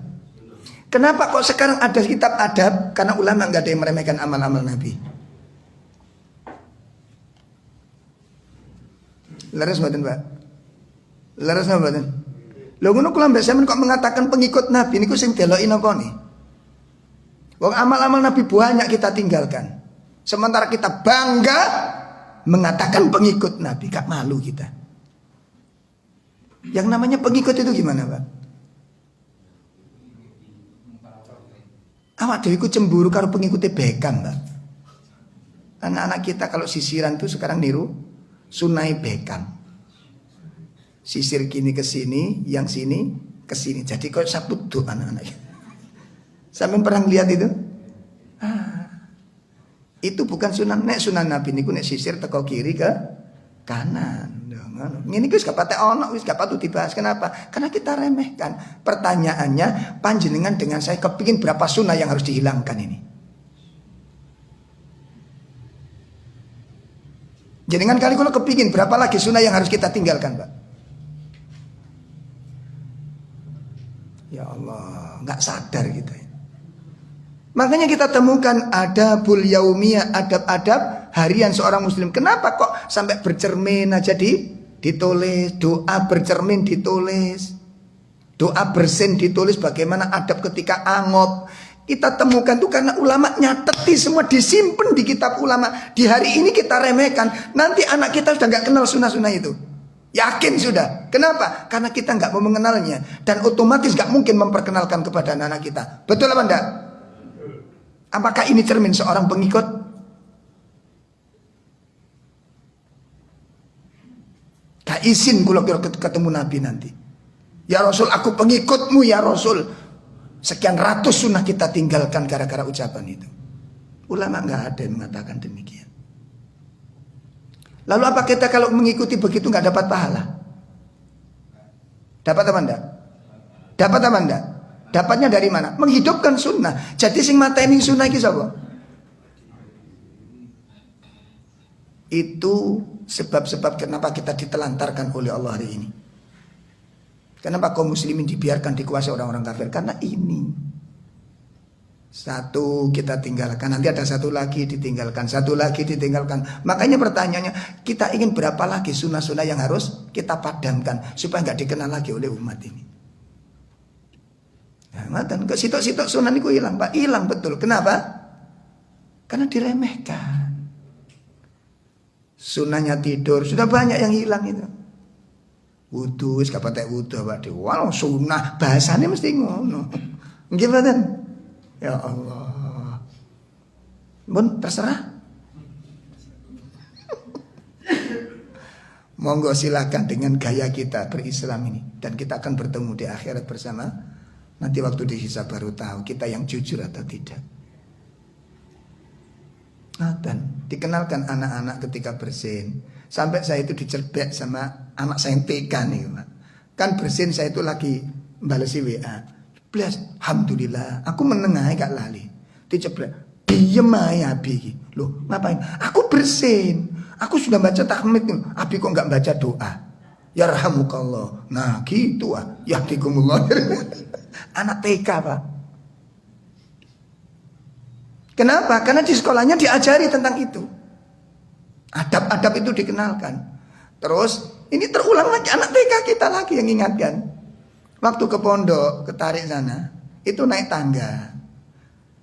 Kenapa kok sekarang ada kitab adab? Karena ulama gak ada yang meremehkan amal-amal Nabi. Leres mboten, Pak? Leres mboten? Lho ngono kula mbek sampean kok mengatakan pengikut Nabi niku sing deloki napa nih? Wong amal-amal Nabi banyak kita tinggalkan. Sementara kita bangga mengatakan pengikut Nabi, gak malu kita. Yang namanya pengikut itu gimana, Pak? Awak dhewe iku cemburu karo pengikutnya Beckham, Pak. Anak-anak kita kalau sisiran tuh sekarang niru sunai Beckham. Sisir kini ke sini, yang sini ke sini. Jadi kok sabut tuh anak-anak. Sampai pernah lihat itu? Itu bukan sunan. Nek sunan Nabi niku nek sisir teko kiri ke kanan. Ini wis gak patek ono, wis gak patut dibahas. Kenapa? Karena kita remehkan. Pertanyaannya, panjenengan dengan saya kepingin berapa sunnah yang harus dihilangkan ini? Jenengan kali kalau kepingin berapa lagi sunnah yang harus kita tinggalkan, Pak? Ya Allah, nggak sadar kita. Makanya kita temukan adabul yaumiyah, adab-adab harian seorang muslim. Kenapa kok sampai bercermin aja ditulis, doa bercermin ditulis, doa bersin ditulis, bagaimana adab ketika angop. Kita temukan tuh karena ulama nyateti semua, disimpan di kitab ulama. Di hari ini kita remehkan, nanti anak kita sudah nggak kenal sunnah-sunnah itu. Yakin sudah. Kenapa? Karena kita nggak mau mengenalnya, dan otomatis nggak mungkin memperkenalkan kepada anak-anak kita. Betul apa enggak? Apakah ini cermin seorang pengikut? Gak izin kalau ketemu Nabi nanti. Ya Rasul, aku pengikutmu ya Rasul. Sekian ratus sunnah kita tinggalkan gara-gara ucapan itu. Ulama nggak ada yang mengatakan demikian. Lalu apa kita kalau mengikuti begitu nggak dapat pahala? Dapat apa enggak? Dapat apa enggak? Dapatnya dari mana? Menghidupkan sunnah. Jadi sing mateni sunnah iki sapa? Itu sebab-sebab kenapa kita ditelantarkan oleh Allah hari ini. Kenapa kaum muslimin dibiarkan dikuasai orang-orang kafir? Karena ini. Satu kita tinggalkan, nanti ada satu lagi ditinggalkan, satu lagi ditinggalkan. Makanya pertanyaannya, kita ingin berapa lagi sunnah-sunnah yang harus kita padamkan supaya nggak dikenal lagi oleh umat ini. Nah, ke sitok-sitok sunnah itu hilang, Pak. Hilang betul. Kenapa? Karena diremehkan. Sunnahnya tidur, sudah banyak yang hilang itu. Wudu, gak patek wudu, Pak. Walau sunnah, bahasanya mesti ngono. Gimana? Ya Allah. Bun, terserah. Monggo silakan dengan gaya kita berislam ini, dan kita akan bertemu di akhirat bersama. Nanti waktu dihisab baru tahu kita yang jujur atau tidak. Nah, dan dikenalkan anak-anak ketika bersin. Sampai saya itu dicerbek sama anak saya yang TK nih, Pak. Kan bersin saya itu lagi balesi WA. Blas, alhamdulillah, aku menengahi gak lali. Diceblek, diem aja Abi. Loh, ngapain? Aku bersin. Aku sudah baca tahmid nih. Abi kok gak baca doa? Yarhamukallah. Nah, gitu ah. Yahdikumullah. Anak TK, Pak. Kenapa? Karena di sekolahnya diajari tentang itu. Adab-adab itu dikenalkan. Terus ini terulang lagi, anak TK kita lagi yang ingatkan. Waktu ke pondok, ke Tarik sana, itu naik tangga.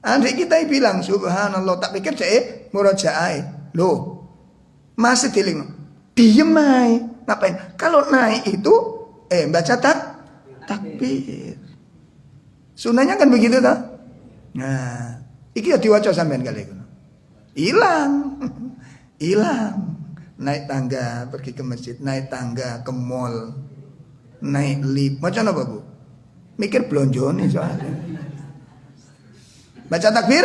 Adik kita bilang, subhanallah, tak pikir saya murojaah. Loh, masih diling. Diem aja. Ngapain? Kalau naik itu baca takbir. Sunahnya kan begitu toh. Nah, iki ya diwaca sampean kali itu. Hilang. Hilang. Naik tangga pergi ke masjid, naik tangga ke mall, naik lift. Macam apa, Bu? Mikir blonjo nih soalnya. Baca takbir?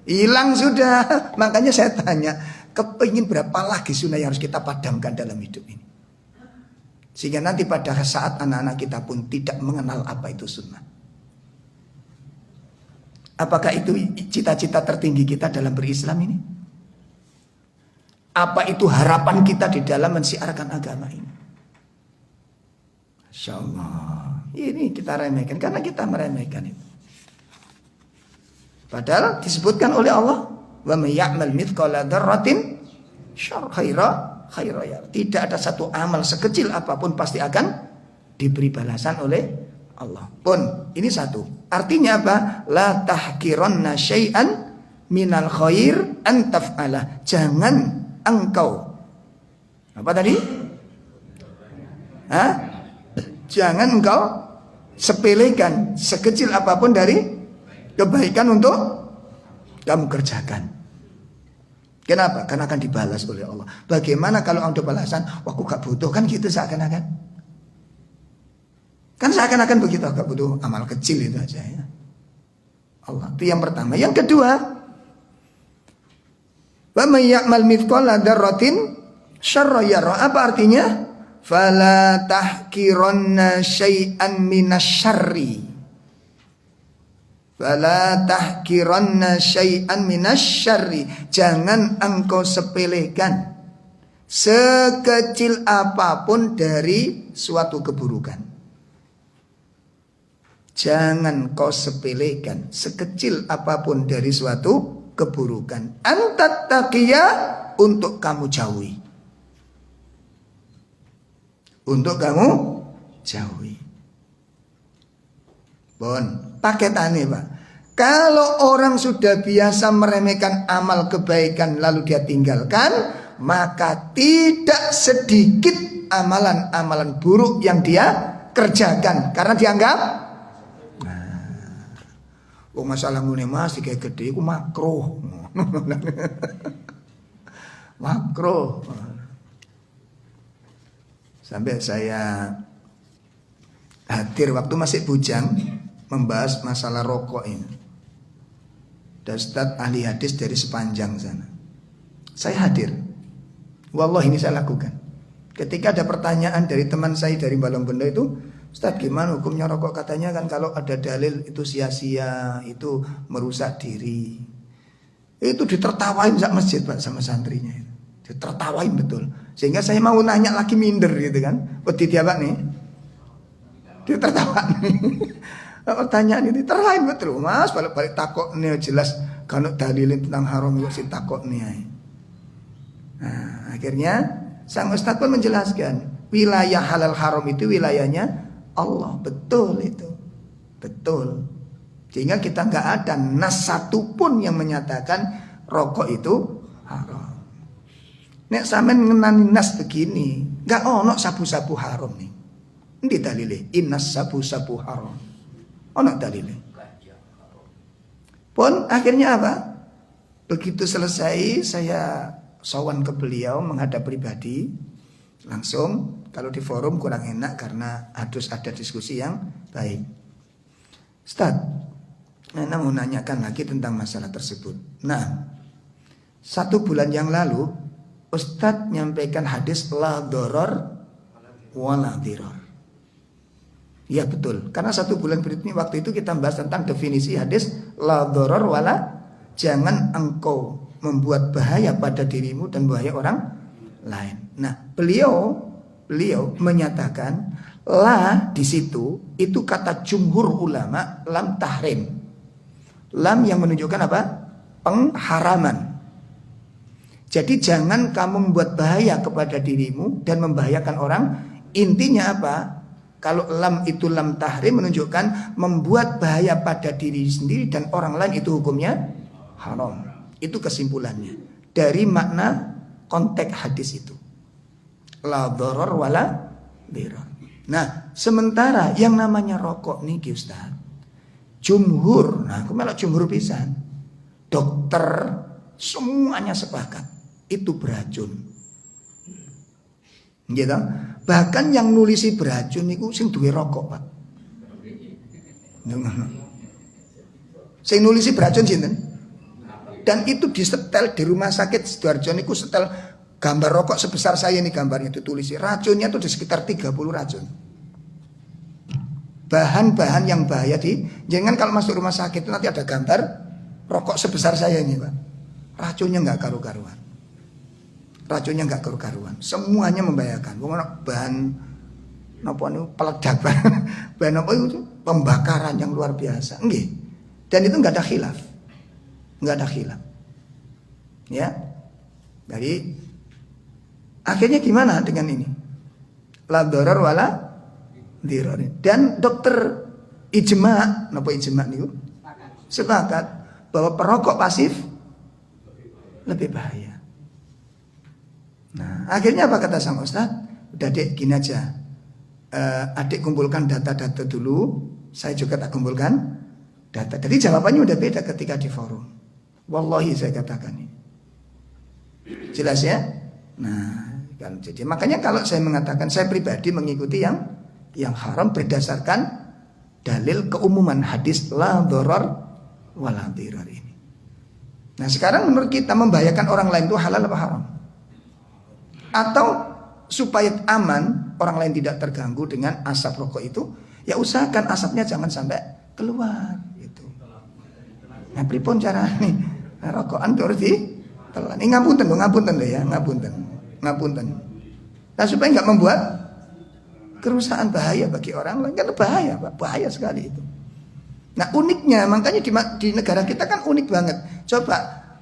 Hilang sudah. Makanya saya tanya, kepingin berapa lagi sunnah yang harus kita padamkan dalam hidup ini? Sehingga nanti pada saat anak-anak kita pun tidak mengenal apa itu sunnah. Apakah itu cita-cita tertinggi kita dalam berislam ini? Apa itu harapan kita di dalam mensiarkan agama ini? Masya Allah. Ini kita remehkan karena kita meremehkan itu. Padahal disebutkan oleh Allah, wa may ya'mal mithqala dzarratin khaira ya. Tidak ada satu amal sekecil apapun pasti akan diberi balasan oleh Allah. Pun ini satu. Artinya apa? La tahkiranna syai'an minal khair an taf'ala. Jangan engkau apa tadi? Jangan engkau sepelekan sekecil apapun dari kebaikan untuk kamu kerjakan. Kenapa? Karena akan dibalas oleh Allah. Bagaimana kalau ada balasan? Wah, aku gak butuh, kan gitu seakan-akan. Kan seakan-akan begitu, gak butuh amal kecil itu aja ya. Allah. Itu yang pertama. Yang kedua, wa may ya'mal mithqala dzarratin syarra yara. Apa artinya? Fala tahkiranna syai'an minasyarri. Fala tahkiranna syai'an minasyarri. Jangan engkau sepelekan sekecil apapun dari suatu keburukan. Jangan kau sepelekan sekecil apapun dari suatu keburukan. Antat taqiyya, untuk kamu jauhi. Untuk kamu jauhi. Bon, paketannya Pak. Kalau orang sudah biasa meremehkan amal kebaikan lalu dia tinggalkan, maka tidak sedikit amalan-amalan buruk yang dia kerjakan karena dianggap masalah ngene Mas kayak gede iku makruh. Makruh. Sampai saya hadir waktu masih bujang membahas masalah rokok ini. Dan Ustaz ahli hadis dari sepanjang sana. Saya hadir. Wallah ini saya lakukan. Ketika ada pertanyaan dari teman saya dari Balongbendo itu, Ustaz gimana hukumnya rokok? Katanya kan kalau ada dalil itu sia-sia, itu merusak diri. Itu ditertawain sak masjid Pak sama santrinya itu. Ditertawain betul. Sehingga saya mau nanya lagi minder gitu kan. Wedi dia Pak nih. Ditertawain. Pertanyaan ini terlain betul Mas, balik takok nih jelas kalau dalilin tentang haram itu si takok nih. Nah, akhirnya sang ustaz pun menjelaskan wilayah halal haram itu wilayahnya Allah, betul itu, betul. Sehingga kita nggak ada nas satupun yang menyatakan rokok itu haram. Nek sampean ngenani nas begini, nggak ono sabu-sabu haram nih. Ini dalile innas sabu-sabu haram. Ono dalile. Pun akhirnya apa? Begitu selesai saya sowan ke beliau menghadap pribadi. Langsung kalau di forum kurang enak karena harus ada diskusi yang baik. Ustaz, Nana mau nanyakan lagi tentang masalah tersebut. Nah, 1 bulan yang lalu Ustaz nyampaikan hadis la doror wala diror. Ya betul, karena 1 bulan berikutnya waktu itu kita bahas tentang definisi hadis la doror wala, jangan engkau membuat bahaya pada dirimu dan bahaya orang lain. Nah, beliau menyatakan la di situ itu kata jumhur ulama lam tahrim. Lam yang menunjukkan apa? Pengharaman. Jadi jangan kamu membuat bahaya kepada dirimu dan membahayakan orang. Intinya apa? Kalau lam itu lam tahrim menunjukkan membuat bahaya pada diri sendiri dan orang lain itu hukumnya haram. Itu kesimpulannya dari makna konteks hadis itu. La doror wala diror. Nah, sementara yang namanya rokok nih Ustaz, jumhur, nah aku malah jumhur pisan. Dokter semuanya sepakat itu beracun. Gitu. Bahkan yang nulisi beracun niku sing duwe rokok, Pak. Sing nulisi beracun sinten? Dan itu disetel di rumah sakit Sidoarjo niku setel gambar rokok sebesar saya ini gambarnya ditulisi. Racunnya itu di sekitar 30 racun. Bahan-bahan yang bahaya jangan kalau masuk rumah sakit itu nanti ada gambar rokok sebesar saya ini, Pak. Racunnya enggak karu-karuan. Racunnya enggak karu-karuan. Semuanya membahayakan. Bahan napa niku peledak bahan apa itu pembakaran yang luar biasa. Nggih. Dan itu enggak ada khilaf. Enggak ada khilaf. Ya. Jadi akhirnya gimana dengan ini? La doror wala diror. Dan dokter ijma, napa ijma niku? Sepakat bahwa perokok pasif lebih bahaya. Nah, akhirnya apa kata sang ustaz? Udah dek gini aja. Adik kumpulkan data-data dulu. Saya juga tak kumpulkan data. Jadi jawabannya udah beda ketika di forum. Wallahi saya katakan ini. Jelas ya? Nah, kan jadi makanya kalau saya mengatakan saya pribadi mengikuti yang haram berdasarkan dalil keumuman hadis la doror wala diror ini. Nah, sekarang menurut kita membahayakan orang lain itu halal apa haram? Atau supaya aman orang lain tidak terganggu dengan asap rokok itu, ya usahakan asapnya jangan sampai keluar gitu. Nah, pripun cara nih rokokan terus ditelan. Ini ngapunten lho ya, ngapunten. Nah, supaya enggak membuat kerusakan bahaya bagi orang lain, kan bahaya, Pak, bahaya sekali itu. Nah uniknya makanya di negara kita kan unik banget. Coba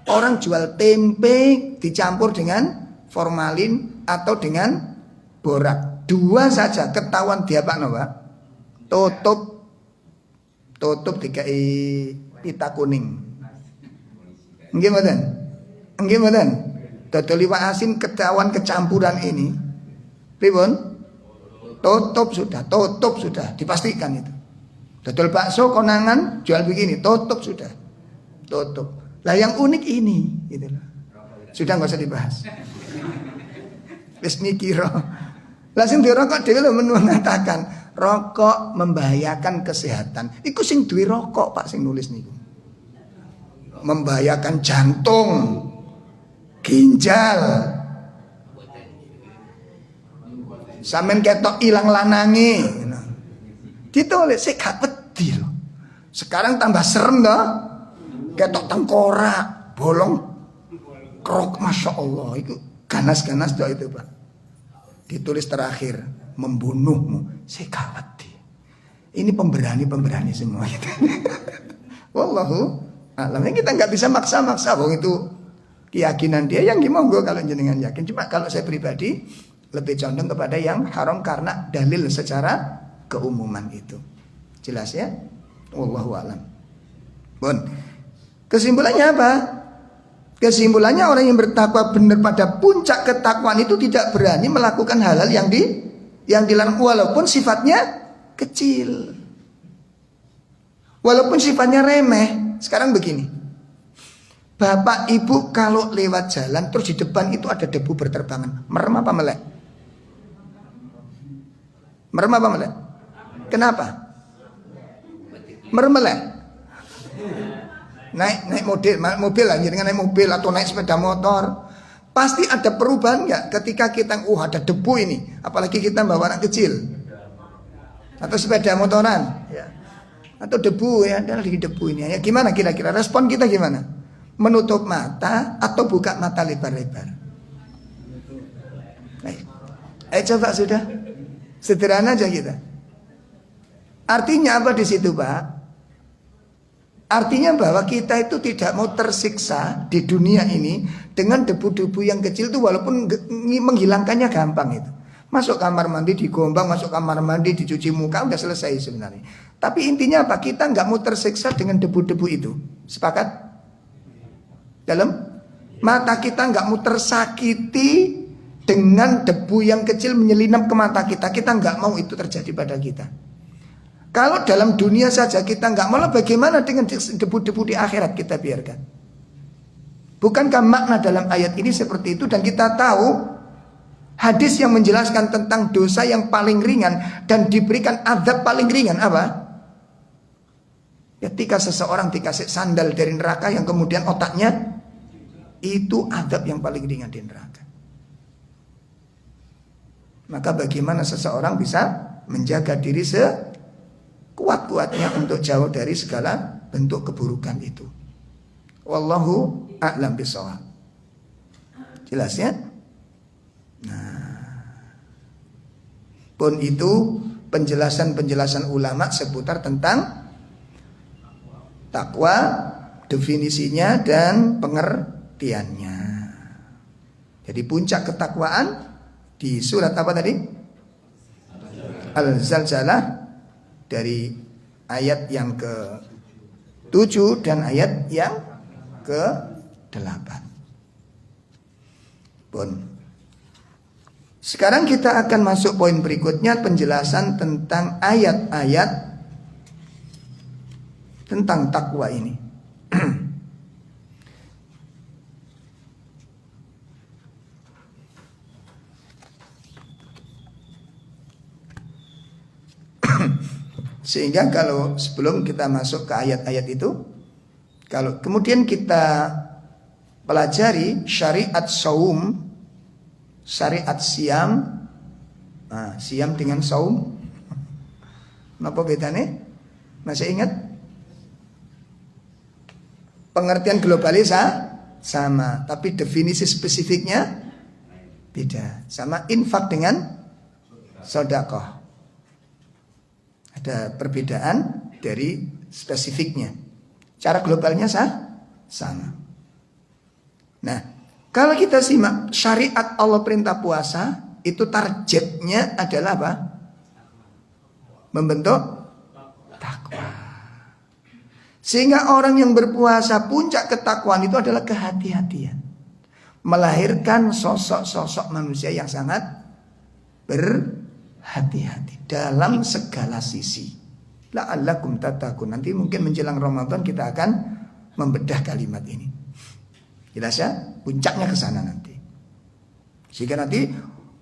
orang jual tempe dicampur dengan formalin atau dengan borak. 2 saja ketahuan diapakno, Pak. Tutup dikai pita kuning. Nggih mboten? Nggih mboten? Dodol iwak asin ketahuan kecampuran ini. Pripun? Tutup sudah, dipastikan itu. Dodol bakso konangan jual begini, tutup sudah. Tutup. Lah yang unik ini, gitu loh. Sudah enggak usah dibahas. Wis mikira. Lah sing dirokok dhewe lho mengatakan rokok membahayakan kesehatan. Iku sing duwe rokok Pak sing nulis niku. Membahayakan jantung, ginjal. Sampeyan ketok ilang lanange. Ditulis sik gak wedi lho. Sekarang tambah serem toh. Ketok tengkorak, bolong krok, Masya Allah. Itu ganas-ganas doa itu Pak. Ditulis terakhir, membunuhmu. Sik gak wedi. Ini pemberani semua gitu. Wallahu a'lam. Kita nggak bisa maksa-maksa. Wong itu keyakinan dia yang monggo kalau jenengan yakin. Cuma kalau saya pribadi lebih condong kepada yang haram karena dalil secara keumuman itu. Jelas ya? Wallahu a'lam. Bon. Kesimpulannya apa? Kesimpulannya orang yang bertakwa benar pada puncak ketakwaan itu tidak berani melakukan hal-hal yang dilarang walaupun sifatnya kecil. Walaupun sifatnya remeh. Sekarang begini. Bapak ibu kalau lewat jalan terus di depan itu ada debu berterbangan, merem apa melek? Merem apa melek? Kenapa? Merem melek. Naik mobil lah, jangan naik mobil atau naik sepeda motor. Pasti ada perubahan nggak ketika kita ada debu ini, apalagi kita bawa anak kecil atau sepeda motoran, ya. Atau debu ya, dan lagi debu ini. Ya gimana kira-kira respon kita gimana? Menutup mata atau buka mata lebar-lebar? Coba sudah. Sederhana aja kita. Artinya apa di situ, Pak? Artinya bahwa kita itu tidak mau tersiksa di dunia ini dengan debu-debu yang kecil itu walaupun menghilangkannya gampang itu. Masuk kamar mandi digombang, masuk kamar mandi dicuci muka udah selesai sebenarnya. Tapi intinya apa? Kita nggak mau tersiksa dengan debu-debu itu. Sepakat? Dalam mata kita nggak mau tersakiti dengan debu yang kecil menyelinap ke mata kita. Kita nggak mau itu terjadi pada kita. Kalau dalam dunia saja kita nggak mau, bagaimana dengan debu-debu di akhirat kita biarkan? Bukankah makna dalam ayat ini seperti itu? Dan kita tahu hadis yang menjelaskan tentang dosa yang paling ringan dan diberikan azab paling ringan apa? Ketika seseorang dikasih sandal dari neraka yang kemudian otaknya itu azab yang paling ringan di neraka. Maka bagaimana seseorang bisa menjaga diri kuat-kuatnya untuk jauh dari segala bentuk keburukan itu. Wallahu a'lam bishawab. Jelas ya? Nah, pun itu penjelasan-penjelasan ulama seputar tentang takwa, definisinya dan pengertiannya. Jadi puncak ketakwaan di surat apa tadi? Al-Zalzalah. Dari ayat yang ke-7 dan ayat yang ke-8. Bon. Sekarang kita akan masuk poin berikutnya, penjelasan tentang ayat-ayat tentang takwa ini. Sehingga kalau sebelum kita masuk ke ayat-ayat itu, kalau kemudian kita pelajari syariat saum, syariat siam, siam dengan saum, apa bedanya? Masih ingat? Pengertian globalis sama, tapi definisi spesifiknya beda. Sama infak dengan sedekah. Ada perbedaan dari spesifiknya. Cara globalnya sama. Nah, kalau kita simak syariat Allah perintah puasa, itu targetnya adalah apa? Membentuk takwa. Sehingga orang yang berpuasa, puncak ketakwaan itu adalah kehati-hatian. Melahirkan sosok-sosok manusia yang sangat berhati-hati dalam segala sisi. La'allakum tattaqun. Nanti mungkin menjelang Ramadan kita akan membedah kalimat ini. Jelas ya? Puncaknya ke sana nanti. Sehingga nanti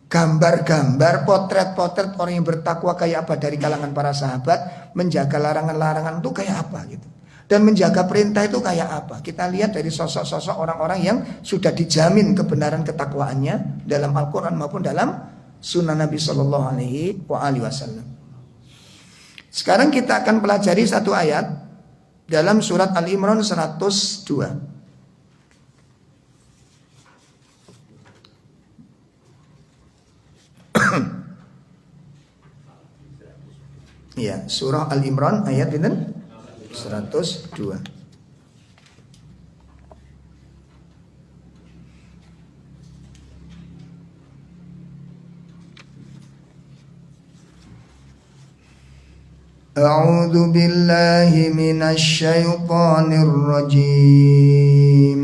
gambar-gambar, potret-potret orang yang bertakwa kayak apa dari kalangan para sahabat, menjaga larangan-larangan itu kayak apa gitu. Dan menjaga perintah itu kayak apa? Kita lihat dari sosok-sosok orang-orang yang sudah dijamin kebenaran ketakwaannya dalam Al-Quran maupun dalam Sunnah Nabi Sallallahu Alaihi Wasallam. Sekarang kita akan pelajari satu ayat dalam surat Al-Imran 102. Ya, surah Al-Imran ayat ini 102. A'udzu billahi minasy syaithanir rajim.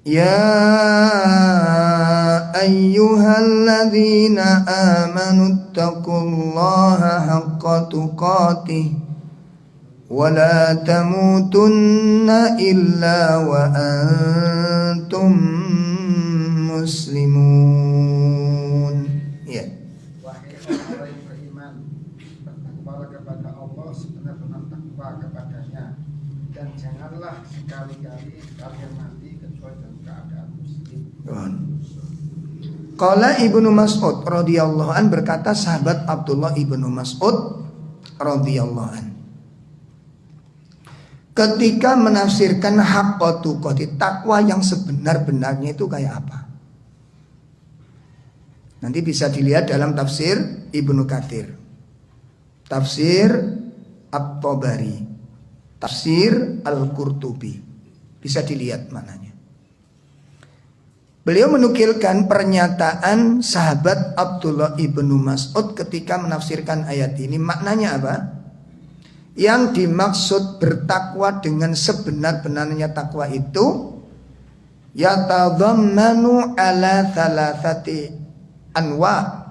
Ya ayyuhalladzina amanu taqullaha haqqa tuqatih wa la tamutunna illa wa antum muslimun. Ya. Wahai orang yang beriman, bertakwalah kepada Allah sebenar-benar takwa kepadanya, dan janganlah sekali-kali kalian mati kecuali dalam keadaan muslim. Qala Ibnu Mas'ud radhiyallahu an, berkata sahabat Abdullah Ibnu Mas'ud radhiyallahu an, ketika menafsirkan haqqa tuqati, takwa yang sebenar-benarnya itu kayak apa? Nanti bisa dilihat dalam tafsir Ibnu Katsir, tafsir At-Tabari, tafsir Al-Qurtubi. Bisa dilihat maknanya. Beliau menukilkan pernyataan sahabat Abdullah Ibnu Mas'ud ketika menafsirkan ayat ini. Maknanya apa? Yang dimaksud bertakwa dengan sebenar-benarnya takwa itu yatadhammanu ala thalathati anwa.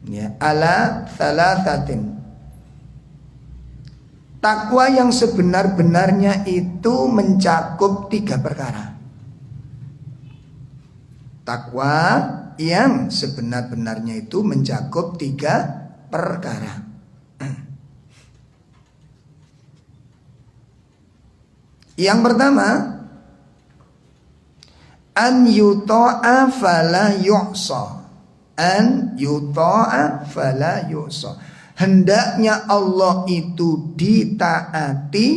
Ya, ala thalathatin. Takwa yang sebenar-benarnya itu mencakup 3 perkara. Takwa yang sebenar-benarnya itu mencakup 3 perkara. Yang pertama, an yuta'a fala yu'sa. An yuta'a fala yu'sa. Hendaknya Allah itu ditaati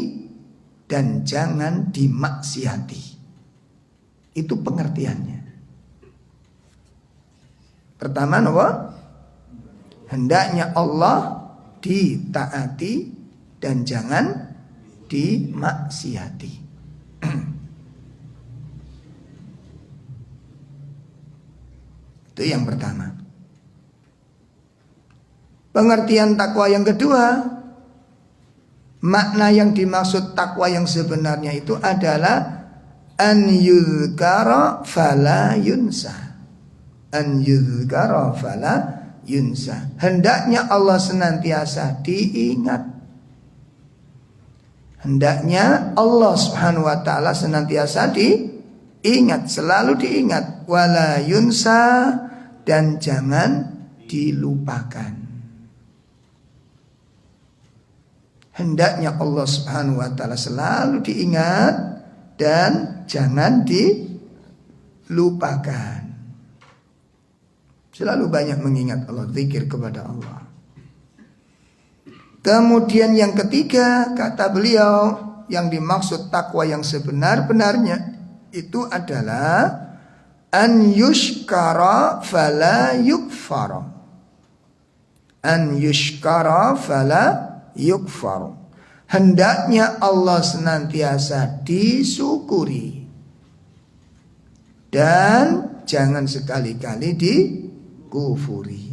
dan jangan dimaksiati. Itu pengertiannya. Pertama, apa? Hendaknya Allah ditaati dan jangan dimaksiati. Itu yang pertama. Pengertian takwa yang kedua, makna yang dimaksud takwa yang sebenarnya itu adalah an yuzkara fala yunsa. An yuzkara fala yunsa. Hendaknya Allah senantiasa diingat. Hendaknya Allah Subhanahu wa taala senantiasa diingat, selalu diingat. Wala yunsa, dan jangan dilupakan. Hendaknya Allah Subhanahu wa taala selalu diingat dan jangan dilupakan. Selalu banyak mengingat Allah, zikir kepada Allah. Kemudian yang ketiga, kata beliau, yang dimaksud takwa yang sebenar-benarnya itu adalah an yushkara fala yukfara. an yushkara fala yukfar. Hendaknya Allah senantiasa disyukuri dan jangan sekali-kali dikufuri.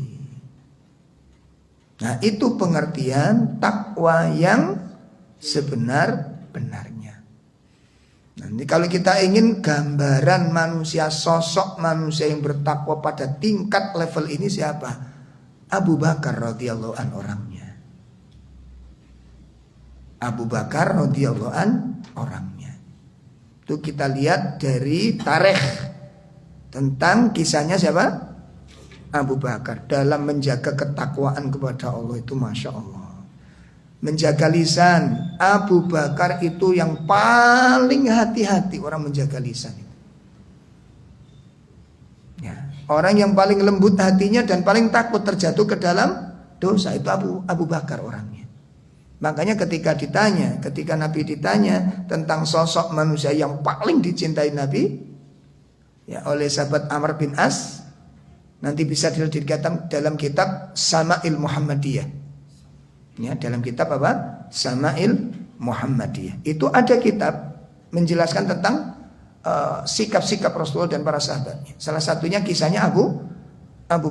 Nah, itu pengertian takwa yang sebenar-benarnya. Nanti kalau kita ingin gambaran manusia, sosok manusia yang bertakwa pada tingkat level ini siapa? Abu Bakar radhiyallahu an orangnya. Abu Bakar radhiyallahu an orangnya. Itu kita lihat dari tarikh tentang kisahnya siapa? Abu Bakar dalam menjaga ketakwaan kepada Allah itu Masya Allah. Menjaga lisan, Abu Bakar itu yang paling hati-hati orang menjaga lisan itu. Ya, orang yang paling lembut hatinya dan paling takut terjatuh ke dalam dosa itu Abu Bakar orangnya. Makanya ketika Nabi ditanya tentang sosok manusia yang paling dicintai Nabi, ya, oleh sahabat Amr bin As, nanti bisa dilihat dalam kitab Sama'il Muhammadiyah. Ya, dalam kitab apa? Sama'il Muhammadiyah. Itu ada kitab menjelaskan tentang sikap-sikap Rasulullah dan para sahabatnya. Salah satunya kisahnya Abu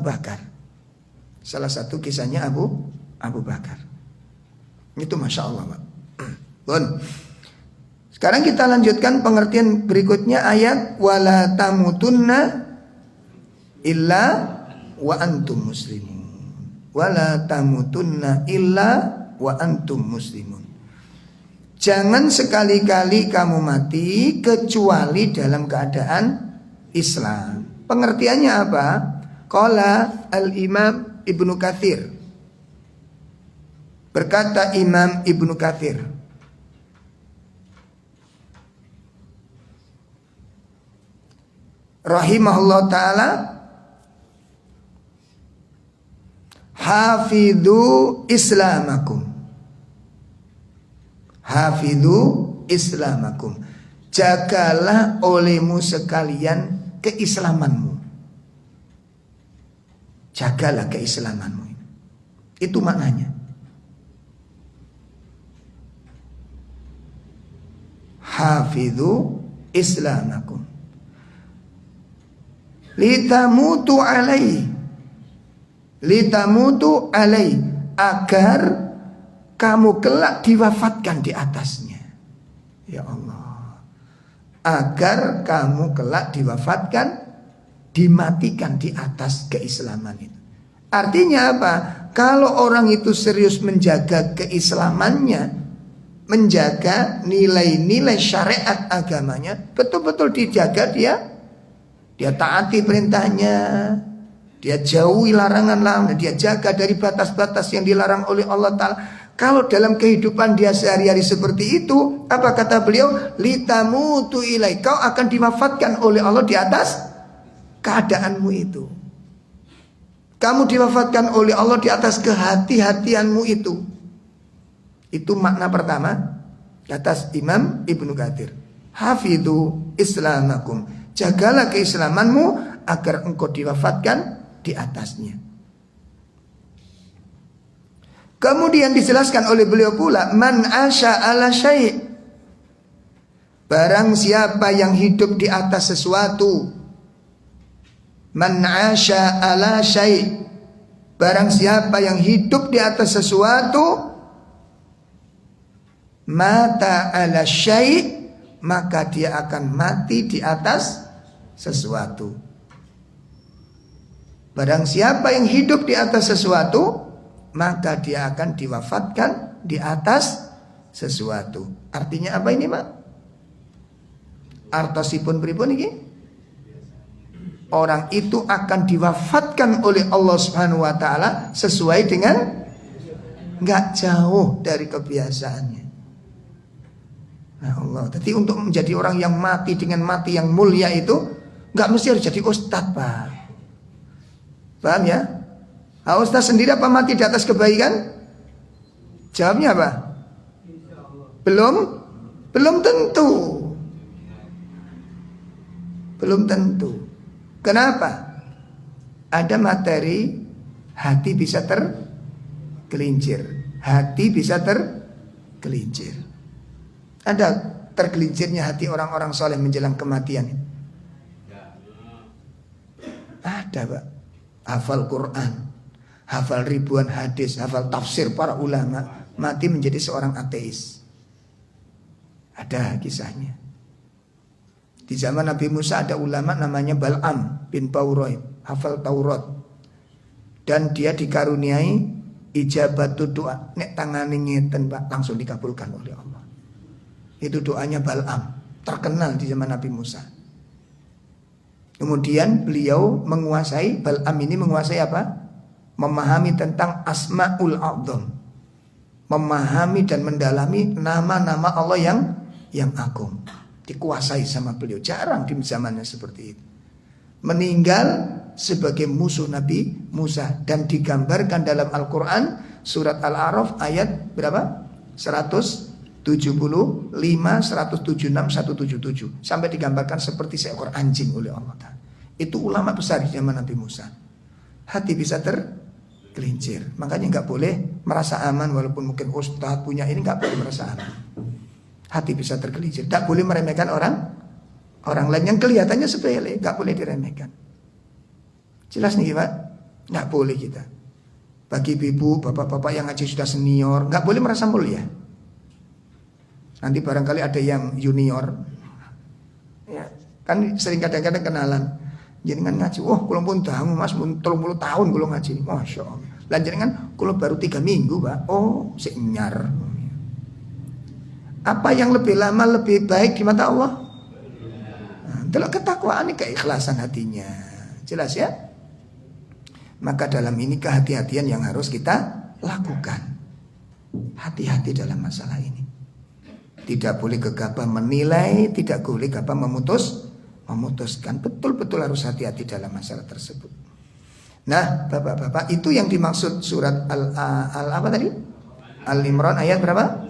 Bakar. Salah satu kisahnya Abu Bakar. Itu Masya Allah, Pak. Bon. Sekarang kita lanjutkan pengertian berikutnya ayat wala tamutunna illa wa antum muslimun. Wala tamutunna illa wa antum muslimun. Jangan sekali-kali kamu mati kecuali dalam keadaan Islam. Pengertiannya apa? Qala al-Imam Ibnu Katsir. Berkata Imam Ibnu Katsir, rahimahullah ta'ala, hafidhu islamakum. Hafidhu islamakum. Jagalah olehmu sekalian keislamanmu. Jagalah keislamanmu. Itu maknanya. Hafidhu islamakum. Litamutu alai agar kamu kelak diwafatkan di atasnya. Ya Allah. Agar kamu kelak diwafatkan, dimatikan di atas keislaman itu. Artinya apa? Kalau orang itu serius menjaga keislamannya, menjaga nilai-nilai syariat agamanya, betul-betul dijaga, dia taati perintahnya, dia jauhi larangan-larangan, dia jaga dari batas-batas yang dilarang oleh Allah Ta'ala. Kalau dalam kehidupan dia sehari-hari seperti itu, apa kata beliau? Litamutu ilai, kau akan diwafatkan oleh Allah di atas keadaanmu itu. Kamu diwafatkan oleh Allah di atas kehati-hatianmu itu. Itu makna pertama kata Imam Ibnu Katsir. Hafidhu islamakum. Jagalah keislamanmu agar engkau diwafatkan di atasnya. Kemudian dijelaskan oleh beliau pula, man asya ala syai'. Barang siapa yang hidup di atas sesuatu. Man asya ala syai'. Barang siapa yang hidup di atas sesuatu, mata ala syai', maka dia akan mati di atas sesuatu. Barang siapa yang hidup di atas sesuatu, maka dia akan diwafatkan di atas sesuatu. Artinya apa ini, Pak? Artosipun pripun iki? Orang itu akan diwafatkan oleh Allah Subhanahu wa taala sesuai dengan, enggak jauh dari kebiasaannya. Nah Allah, jadi untuk menjadi orang yang mati dengan mati yang mulia itu enggak mesti harus jadi ustadz, Pak. Paham ya? Nah, ustadz sendiri apa mati di atas kebaikan? Jawabnya apa? Belum tentu. Belum tentu. Kenapa? Ada materi hati bisa tergelincir. Hati bisa tergelincir. Ada tergelincirnya hati orang-orang soleh menjelang kematian? Ada, Pak. Hafal Quran, hafal ribuan hadis, hafal tafsir para ulama, mati menjadi seorang ateis. Ada kisahnya. Di zaman Nabi Musa ada ulama namanya Bal'am bin Bauroy, hafal Taurat. Dan dia dikaruniai ijabatu doa. Nek tangani ngeten, Pak, langsung dikabulkan oleh Allah. Itu doanya Bal'am, terkenal di zaman Nabi Musa. Kemudian beliau menguasai, Bal'am ini menguasai apa? Memahami tentang Asma'ul A'dzam. Memahami dan mendalami nama-nama Allah yang agung. Dikuasai sama beliau. Jarang di zamannya seperti itu. Meninggal sebagai musuh Nabi Musa. Dan digambarkan dalam Al-Quran surat Al-A'raf ayat berapa? 175, 176, 177. Sampai digambarkan seperti seekor anjing oleh Allah Ta'ala. Itu ulama besar di zaman Nabi Musa. Hati bisa tergelincir. Makanya gak boleh merasa aman. Walaupun mungkin ustaz punya ini, gak boleh merasa aman. Hati bisa tergelincir. Tak boleh meremehkan orang lain yang kelihatannya sepele. Gak boleh diremehkan. Jelas nih Pak? Gak boleh kita. Bagi ibu, bapak-bapak yang ngaji sudah senior, gak boleh merasa mulia. Nanti barangkali ada yang junior, ya, kan sering kadang-kadang kenalan. Jenengan ngaji, kulon pun tahu mas, 30 tahun kulon ngaji, masya Allah. Dan jenengan kulon baru 3 minggu, Pak. Oh, senyar. Apa yang lebih lama lebih baik di mata Allah? Kalau ketakwaan ini keikhlasan hatinya, jelas ya. Maka dalam ini kehati-hatian yang harus kita lakukan. Hati-hati dalam masalah ini. Tidak boleh gegabah menilai, tidak boleh gegabah memutuskan. Betul-betul harus hati-hati dalam masalah tersebut. Nah, bapak-bapak, itu yang dimaksud surat apa tadi? Al-Imran ayat berapa?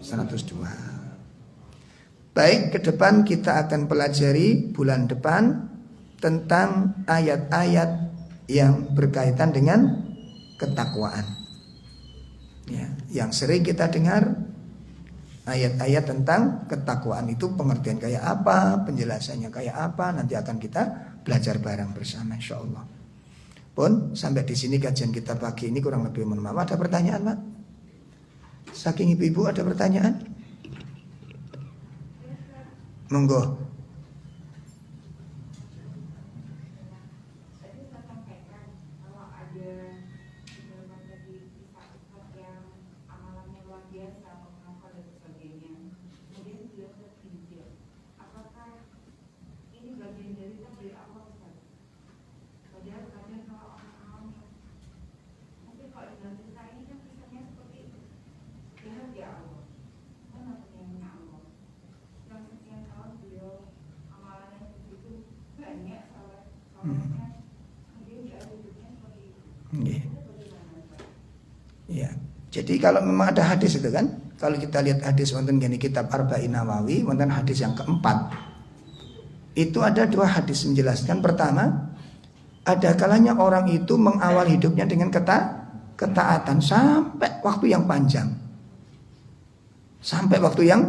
102. Baik, ke depan kita akan pelajari bulan depan tentang ayat-ayat yang berkaitan dengan ketakwaan. Ya, yang sering kita dengar ayat-ayat tentang ketakwaan itu pengertian kayak apa, penjelasannya kayak apa, nanti akan kita belajar bareng bersama insyaallah. Pun sampai di sini kajian kita pagi ini kurang lebih mohon maaf. Ada pertanyaan, Pak? Saking ibu-ibu ada pertanyaan? Monggo. Ya, jadi kalau memang ada hadis itu kan, kalau kita lihat hadis wonten gini kitab Arba'in Nawawi, wonten hadis yang keempat. Itu ada 2 hadis menjelaskan. Pertama, ada kalanya orang itu mengawal hidupnya dengan ketaatan sampai waktu yang panjang. Sampai waktu yang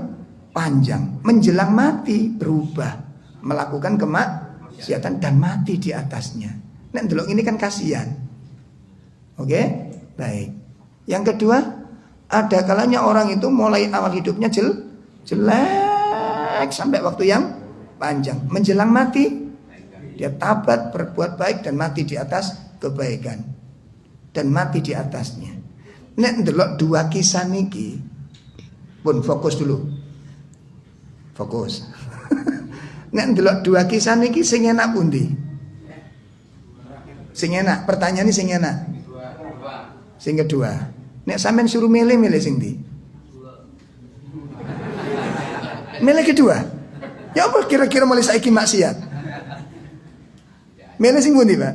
panjang, menjelang mati berubah, melakukan kemaksiatan dan mati di atasnya. Nah, delok ini kan kasihan. Oke, baik. Yang kedua, ada kalanya orang itu mulai awal hidupnya jelek sampai waktu yang panjang, menjelang mati dia tabat berbuat baik dan mati di atas kebaikan dan mati di atasnya. Nek ndelok 2 kisah niki, pun fokus dulu, fokus. Nek ndelok 2 kisah niki sing enak pundi? Sing enak, pertanyaan ini sing enak. Sing kedua. Nek sampean suruh milih sing ndi? Milih kedua. Ya apa kira-kira mulai saiki maksiat? Milih sing pundi, Pak?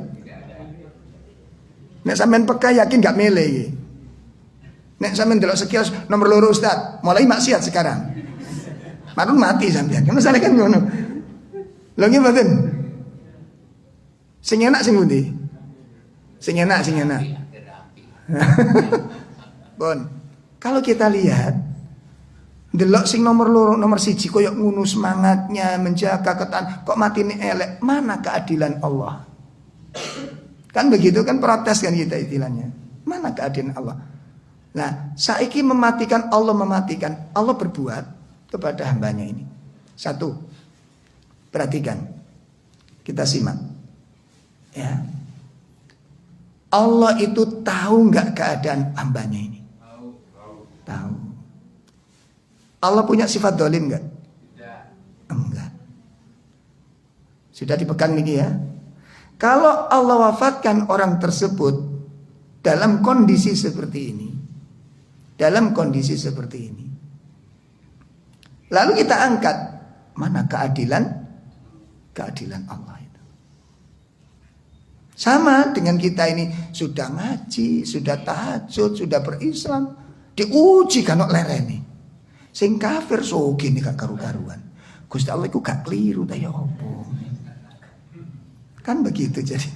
Nek sampean peka yakin gak milih iki. Nek sampean delok sekilas nomor 2 Ustaz, mulai maksiat sekarang. Marun mati sampean. Kan masalah kan ngono. Lho nggih mboten? Sing enak sing pundi? Sing enak. Bon. Kalau kita lihat delok sing nomor loro nomor siji koyok ngunu semangatnya menjaga ketan kok mati ini elek, mana keadilan Allah? Kan begitu kan, protes kan kita istilahnya. Mana keadilan Allah? Nah, saiki mematikan Allah berbuat kepada hambanya ini. Satu, perhatikan, kita simak. Ya, Allah itu tahu nggak keadaan hambanya ini? Tahu. Allah punya sifat dolim nggak? Enggak. Sudah dipegang nih ya. Kalau Allah wafatkan orang tersebut dalam kondisi seperti ini, lalu kita angkat, mana keadilan Allah itu? Sama dengan kita ini sudah ngaji, sudah tahajud, sudah berislam, diuji kan lereni. Sing kafir gini gak karu-karuan. Gusti Allah iku gak keliru ta ya opo. Kan begitu jadi.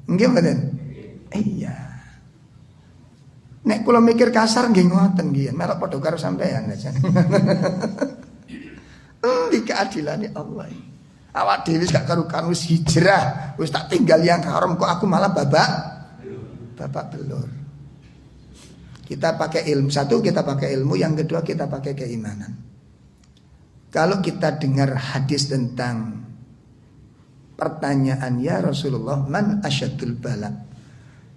Nggih mboten? Iya. Nek kula mikir kasar nggih ngoten nggih, melok padha karo sampean aja. Di keadilane Allah. Awak dhewe gak karu-karu wis hijrah, wis tak tinggal yang haram kok aku malah babak belur. Kita pakai ilmu, satu kita pakai ilmu, yang kedua kita pakai keimanan. Kalau kita dengar hadis tentang pertanyaan, ya Rasulullah, man asyadul bala?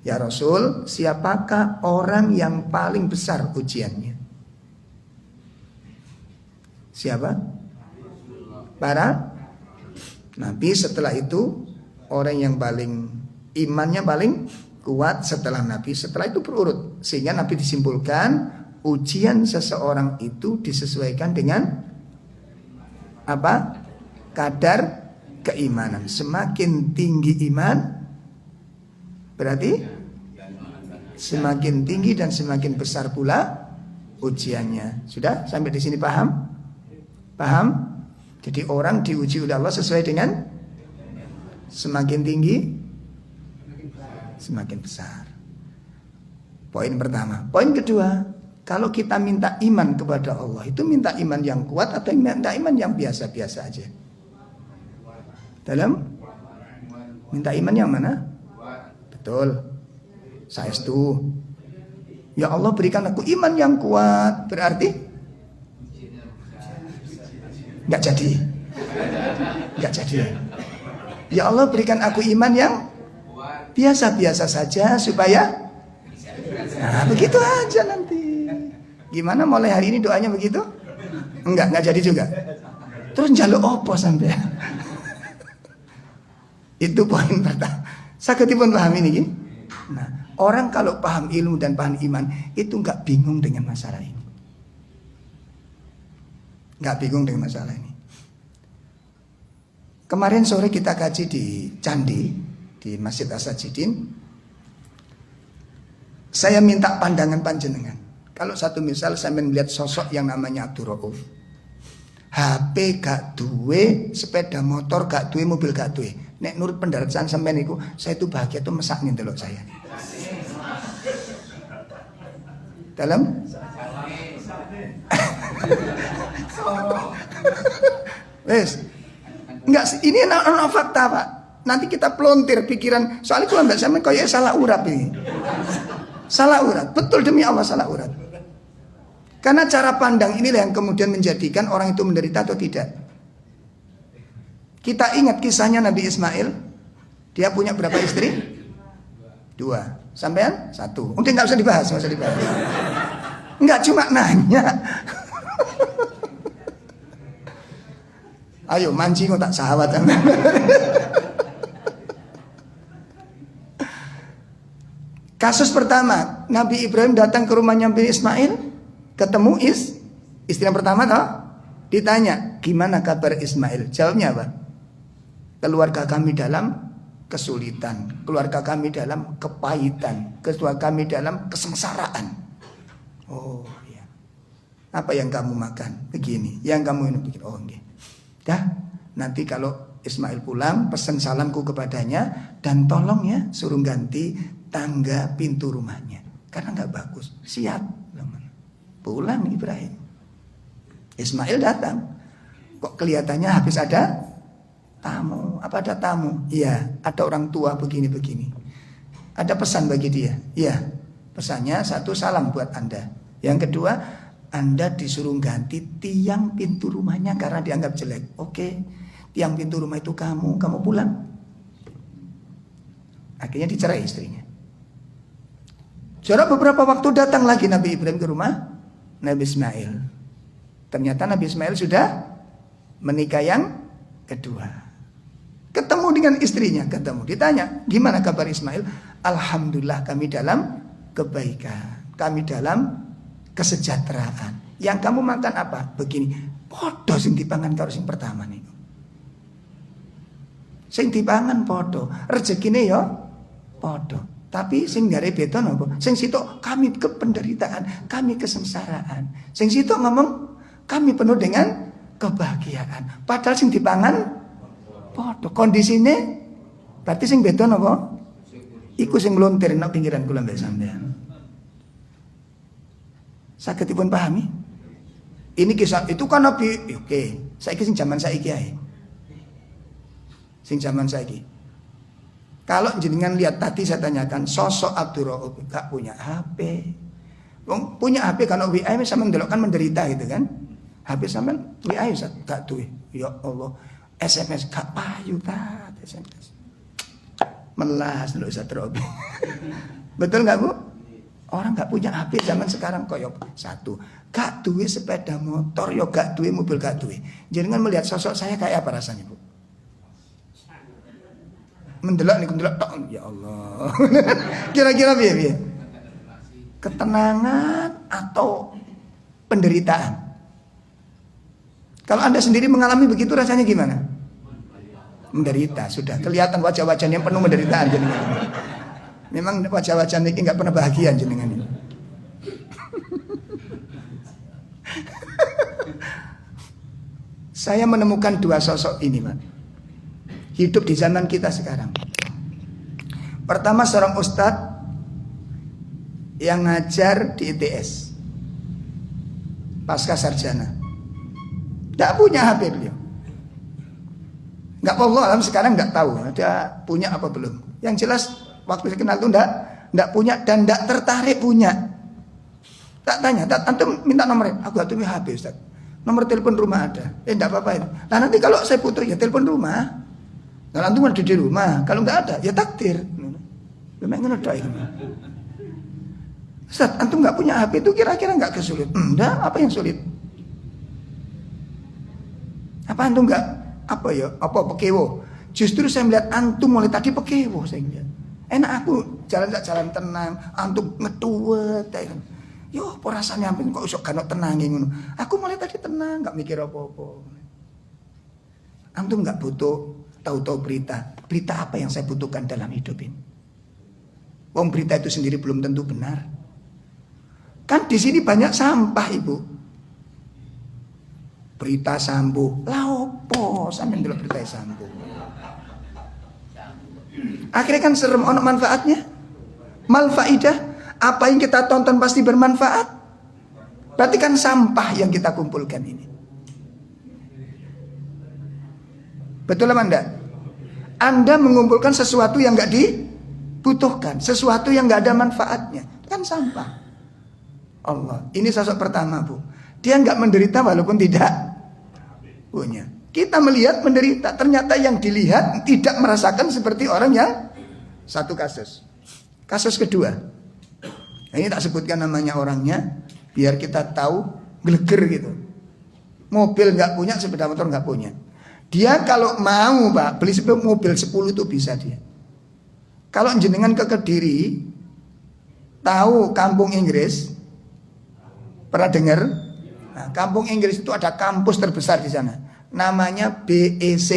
Ya Rasul, siapakah orang yang paling besar ujiannya? Siapa? Para Nabi. Setelah itu orang yang paling imannya paling kuat setelah Nabi. Setelah itu berurut, sehingga Nabi disimpulkan ujian seseorang itu disesuaikan dengan apa? Kadar keimanan. Semakin tinggi iman berarti semakin tinggi dan semakin besar pula ujiannya. Sudah sampai di sini paham? Paham? Jadi orang diuji oleh Allah sesuai dengan semakin tinggi semakin besar. Poin pertama. Poin kedua, kalau kita minta iman kepada Allah, itu minta iman yang kuat atau minta iman yang biasa-biasa aja? Dalam minta iman yang mana? Betul. Saestu. Ya Allah berikan aku iman yang kuat. Berarti enggak jadi. Ya Allah berikan aku iman yang biasa-biasa saja supaya begitu aja nanti. Gimana mulai hari ini doanya begitu? Enggak jadi juga. Terus njaluk opo sampai? Itu poin pertama. Sakitipun paham ini gini. Nah, orang kalau paham ilmu dan paham iman itu enggak bingung dengan masalah ini. Enggak bingung dengan masalah ini. Kemarin sore kita kaji di Candi, di Masjid As-Sajidin. Saya minta pandangan panjenengan. Kalau satu misal saya melihat sosok yang namanya Abdul Rauf, HP gak duwe, sepeda motor gak duwe, mobil gak duwe. Nek nurut pendarataan sampean niku, saya itu bahagia tuh mesak nih delok saya. Dalam wes. Enggak, ini anak fakta Pak. Nanti kita pelontir pikiran. Soalnya kalau enggak sampean koyo salah urap ini. Salah urat, betul demi Allah salah urat. Karena cara pandang inilah yang kemudian menjadikan orang itu menderita atau tidak. Kita ingat kisahnya Nabi Ismail. Dia punya berapa istri? 2. Sampean? 1. Udah nggak usah dibahas, Nggak, cuma nanya. Ayo mancing tak sahabat. Kasus pertama, Nabi Ibrahim datang ke rumahnya Nabi Ismail, ketemu istri yang pertama toh, ditanya, "Gimana kabar Ismail?" Jawabnya apa? "Keluarga kami dalam kesulitan, keluarga kami dalam kepahitan, keluarga kami dalam kesengsaraan." Oh, iya. Apa yang kamu makan? Begini. Yang kamu minum begini. Oh, nggih. Dah, nanti kalau Ismail pulang, pesan salamku kepadanya dan tolong ya suruh ganti tangga pintu rumahnya. karena nggak bagus. Siap, pulang Ibrahim. Ismail datang. Kok kelihatannya habis ada tamu? Apa ada tamu? Iya, ada orang tua begini-begini. Ada pesan bagi dia. Iya, pesannya satu, salam buat Anda. Yang kedua, Anda disuruh ganti tiang pintu rumahnya karena dianggap jelek. Oke, tiang pintu rumah itu kamu pulang. Akhirnya dicerai istrinya. Jarak beberapa waktu datang lagi Nabi Ibrahim ke rumah Nabi Ismail. Ternyata Nabi Ismail sudah menikah yang kedua. Ketemu dengan istrinya, ditanya, gimana kabar Ismail? Alhamdulillah kami dalam kebaikan, kami dalam kesejahteraan. Yang kamu makan apa? Begini. Podo sing dipangan karo sing pertama nih. Sing dipangan podo, rezekine ya podo. Tapi sing gare beda napa? Sing sitok kami kependeritaan, kami kesengsaraan. Sing sitok ngomong kami penuh dengan kebahagiaan. Padahal sing dipangan podo. Kondisine berarti sing beda napa? Iku sing nglontir nang pinggiran kula mbek sampean. Saged dipun pahami? Ini kisah itu kan Nabi. Oke, saiki sing zaman saiki ae. Sing zaman saiki. Kalau jenengan lihat tadi saya tanyakan sosok Abdurrauf gak punya HP. Wong punya HP kan WA sampean ndelok kan menderita gitu kan. HP sampean WA gak duwe. Ya Allah, SMS gak payu ta SMS. Melas lho Abdurrauf. Betul gak Bu? Orang gak punya HP zaman sekarang koyok satu, gak duwe sepeda motor, yo gak duwe mobil, gak duwe. Jenengan melihat sosok saya kayak apa rasanya Bu? Mendelok nih, mendelok tok, ya Allah. Kira-kira piye? Ketenangan atau penderitaan? Kalau Anda sendiri mengalami begitu rasanya gimana? Menderita, sudah kelihatan wajah-wajah yang penuh penderitaan jenengan. Memang wajah-wajah ini nggak pernah bahagia jenengan ini. Saya menemukan dua sosok ini, Pak. Hidup di zaman kita sekarang. Pertama seorang ustadz yang ngajar di ITS, pasca sarjana. Tidak punya HP beliau. Nggak Allah alam sekarang nggak tahu dia punya apa belum. Yang jelas waktu saya kenal itu nggak punya dan nggak tertarik punya. Tak tanya, antum minta nomornya. Aku gak punya HP Ustaz. Nomor telepon rumah ada. Nggak apa-apa itu. Nah nanti kalau saya butuh ya telepon rumah. Kalau antum ada di rumah, kalau nggak ada ya takdir. Memang ngono ini. Ustaz, antum nggak punya HP itu kira-kira nggak kesulit? Enggak, apa yang sulit? Apa antum nggak apa ya? Apa pekewo? Justru saya melihat antum mulai tadi pekewo saya lihat. Enak aku jalan tenang, antum ngetuwet ya. Yo, rasanya ampun kok iso gak tenange ngono. Aku mulai tadi tenang, nggak mikir apa-apa. Antum nggak butuh tahu-tahu berita. Berita apa yang saya butuhkan dalam hidup ini? Wong berita itu sendiri belum tentu benar. Kan di sini banyak sampah, Ibu. Berita Sambo, laopo sampeyan ndelok berita Sambo. Akhirnya kan serem ono manfaatnya. Malfaidah, apa yang kita tonton pasti bermanfaat. Berarti kan sampah yang kita kumpulkan ini. Betul apa enggak? Anda mengumpulkan sesuatu yang enggak dibutuhkan, sesuatu yang enggak ada manfaatnya, kan sampah. Allah, ini sosok pertama Bu. Dia enggak menderita walaupun tidak punya. Kita melihat menderita, ternyata yang dilihat tidak merasakan seperti orang yang satu kasus. Kasus kedua, ini tak sebutkan namanya orangnya, biar kita tahu geleger gitu. Mobil enggak punya, sepeda motor enggak punya. Dia kalau mau Pak beli mobil 10 itu bisa dia. Kalau jenengan ke Kediri, tahu Kampung Inggris? Pernah dengar? Nah, Kampung Inggris itu ada kampus terbesar di sana. Namanya BEC.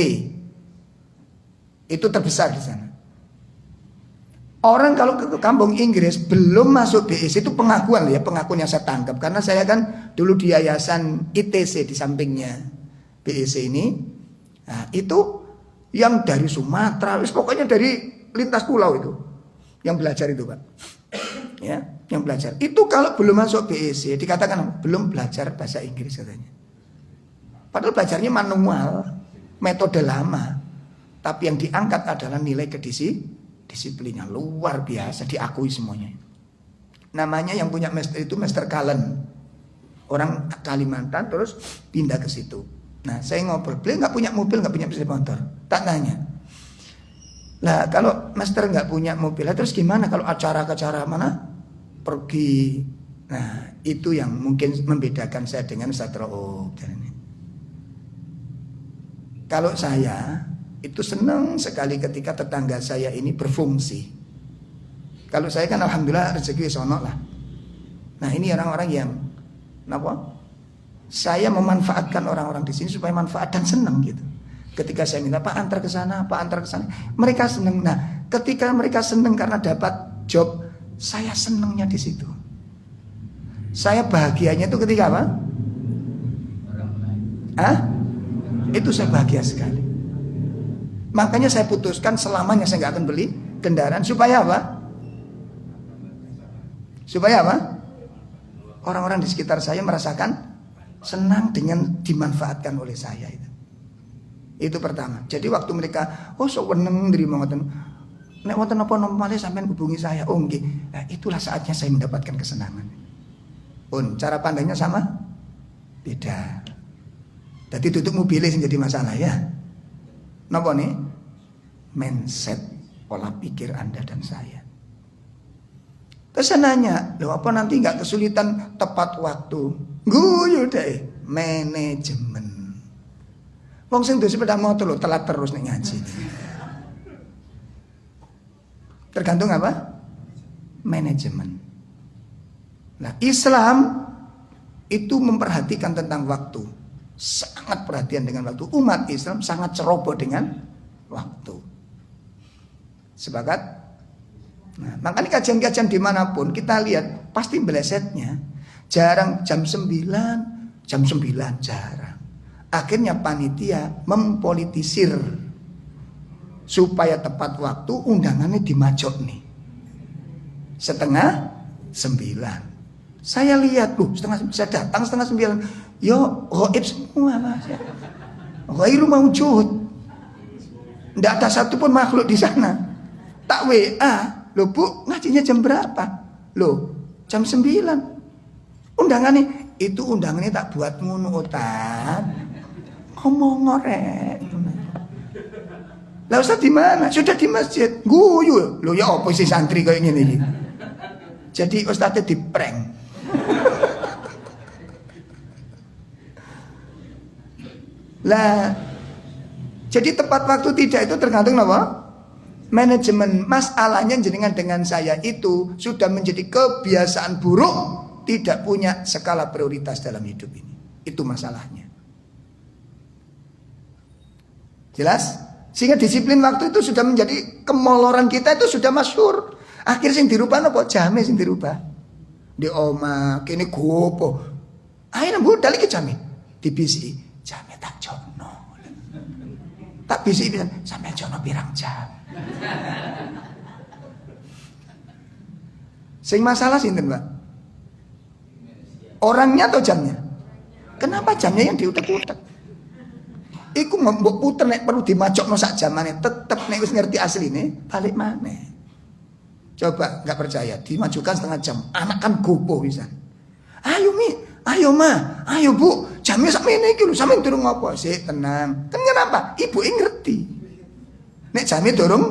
Itu terbesar di sana. Orang kalau ke Kampung Inggris belum masuk BEC itu pengakuan ya, pengakuan yang saya tangkap karena saya kan dulu di yayasan ITC di sampingnya BEC ini. Nah, itu yang dari Sumatera, pokoknya dari lintas pulau itu yang belajar itu Pak. Ya, yang belajar. Itu kalau belum masuk BEC dikatakan belum belajar bahasa Inggris katanya. Padahal belajarnya manual, metode lama. Tapi yang diangkat adalah nilai disiplinnya luar biasa, diakui semuanya. Namanya yang punya master itu Master Cullen. Orang Kalimantan terus pindah ke situ. Nah, saya ngobrol, beliau nggak punya mobil, nggak punya sepeda motor. Tak tanya. Lah kalau master nggak punya mobil, terus gimana kalau acara-acara mana pergi? Nah itu yang mungkin membedakan saya dengan Ustaz Rauf. Kalau saya itu senang sekali ketika tetangga saya ini berfungsi. Kalau saya kan alhamdulillah rezeki sono lah. Nah ini orang-orang yang kenapa? Saya memanfaatkan orang-orang di sini supaya manfaat dan senang gitu. Ketika saya minta Pak antar ke sana, Pak antar ke sana, mereka senang. Nah, ketika mereka senang karena dapat job, saya senangnya di situ. Saya bahagianya itu ketika apa? Itu saya bahagia sekali. Makanya saya putuskan selamanya saya nggak akan beli kendaraan supaya apa? Supaya apa? Orang-orang di sekitar saya merasakan senang dengan dimanfaatkan oleh saya itu. Itu pertama. Jadi waktu mereka seneng nrimo ngoten. Nek wonten napa-napa malih sampean hubungi saya. Oh nggih. Nah, itulah saatnya saya mendapatkan kesenangan. Cara pandangnya sama? Beda. Jadi tutup mobilnya sing jadi masalah ya. Napa nih? Mindset, pola pikir Anda dan saya. Terus saya nanya, loh apa nanti nggak kesulitan tepat waktu? Guyu deh, manajemen. Wong sing duwe sepeda motor lho telat terus nek ngaji. Tergantung apa? Manajemen. Nah, Islam itu memperhatikan tentang waktu. Sangat perhatian dengan waktu. Umat Islam sangat ceroboh dengan waktu. Sepakat? Nah, makanya kajian-kajian dimanapun kita lihat pasti belesetnya. Jarang jam 9 jarang. Akhirnya panitia mempolitisir supaya tepat waktu undangannya dimajok nih 8:30. Saya lihat saya datang 8:30. Yo ghaib semua Mas. Ghairu maujud. Tidak ada satupun makhluk di sana. Tak WA, loh Bu, ngajinya jam berapa? Loh, jam 9. Undangannya tak buat ngono otak. Ngomong ngorek. Lah Ustaz di mana? Sudah di masjid. Guyu. Loh ya apa sih santri kayak gini. Jadi Ustaznya di prank. Lah jadi tepat waktu tidak itu tergantung apa? Manajemen. Masalahnya jenengan dengan saya itu sudah menjadi kebiasaan buruk, tidak punya skala prioritas dalam hidup ini. Itu masalahnya. Jelas? Sehingga disiplin waktu itu sudah menjadi kemoloran kita itu sudah masyhur. Akhir sing dirubah apa? Jame sing dirubah. Di oma kene gopo. Akhirnya budal iki jame. Dibisi, jame tak jono. Tak bisi pisan sampai jono pirang jam. Sing masalah sinten, Mbak? Orangnya atau jamnya? Kenapa jamnya yang diutek-utek? Iku mbok puter nek perlu dimacokno sak jamane, tetep nek wis ngerti asline balik maneh. Coba enggak percaya, dimajukan setengah jam. Anak kan gopoh pisan. Ayo Mi, ayo Ma, ayo Bu, jamnya sak mene iki lho, sampeyan durung ngopo? Sik tenang. Kan kenapa? Ibu ngerti. Nek jamnya durung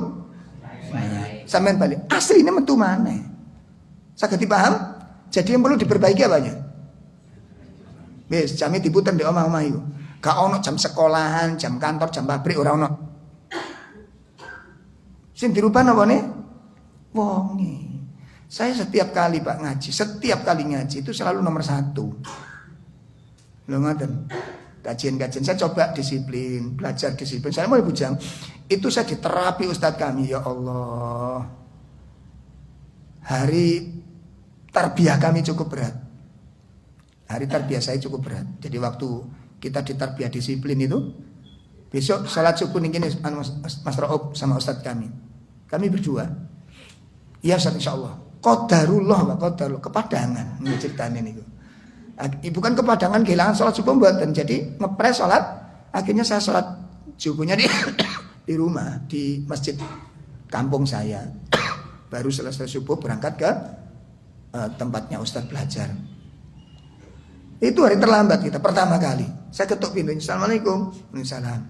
sampeyan balik. Asline metu maneh. Saged dipaham? Jadi yang perlu diperbaiki apanya? Wis jamnya diputer di omah-omah iku. Gak ono jam sekolahan, jam kantor, jam pabrik ora ono. Sing dirubah napa ne? Wonge. Saya setiap kali Pak ngaji, setiap kali ngaji itu selalu nomor 1. Lho ngoten. Kajian-kajian saya coba disiplin, belajar disiplin. Saya mau bujang. Itu saya diterapi Ustadz kami, ya Allah. Hari tarbiyah kami cukup berat. Hari tarbiyah saya cukup berat. Jadi waktu kita ditarbiyah disiplin itu, besok salat subuh nih Mas Rauf sama Ustadz kami berdua. Iya Ustadz insya Allah. Qadarullah, qadarullah, kepadangan ceritane niku. Bukan kepadangan kehilangan sholat subuh mboten. Jadi ngepres sholat, akhirnya saya sholat subuhnya di rumah, di masjid kampung saya. Baru selesai subuh berangkat ke tempatnya Ustadz belajar. Itu hari terlambat kita pertama kali. Saya ketuk pintunya, Assalamualaikum. Waalaikumsalam.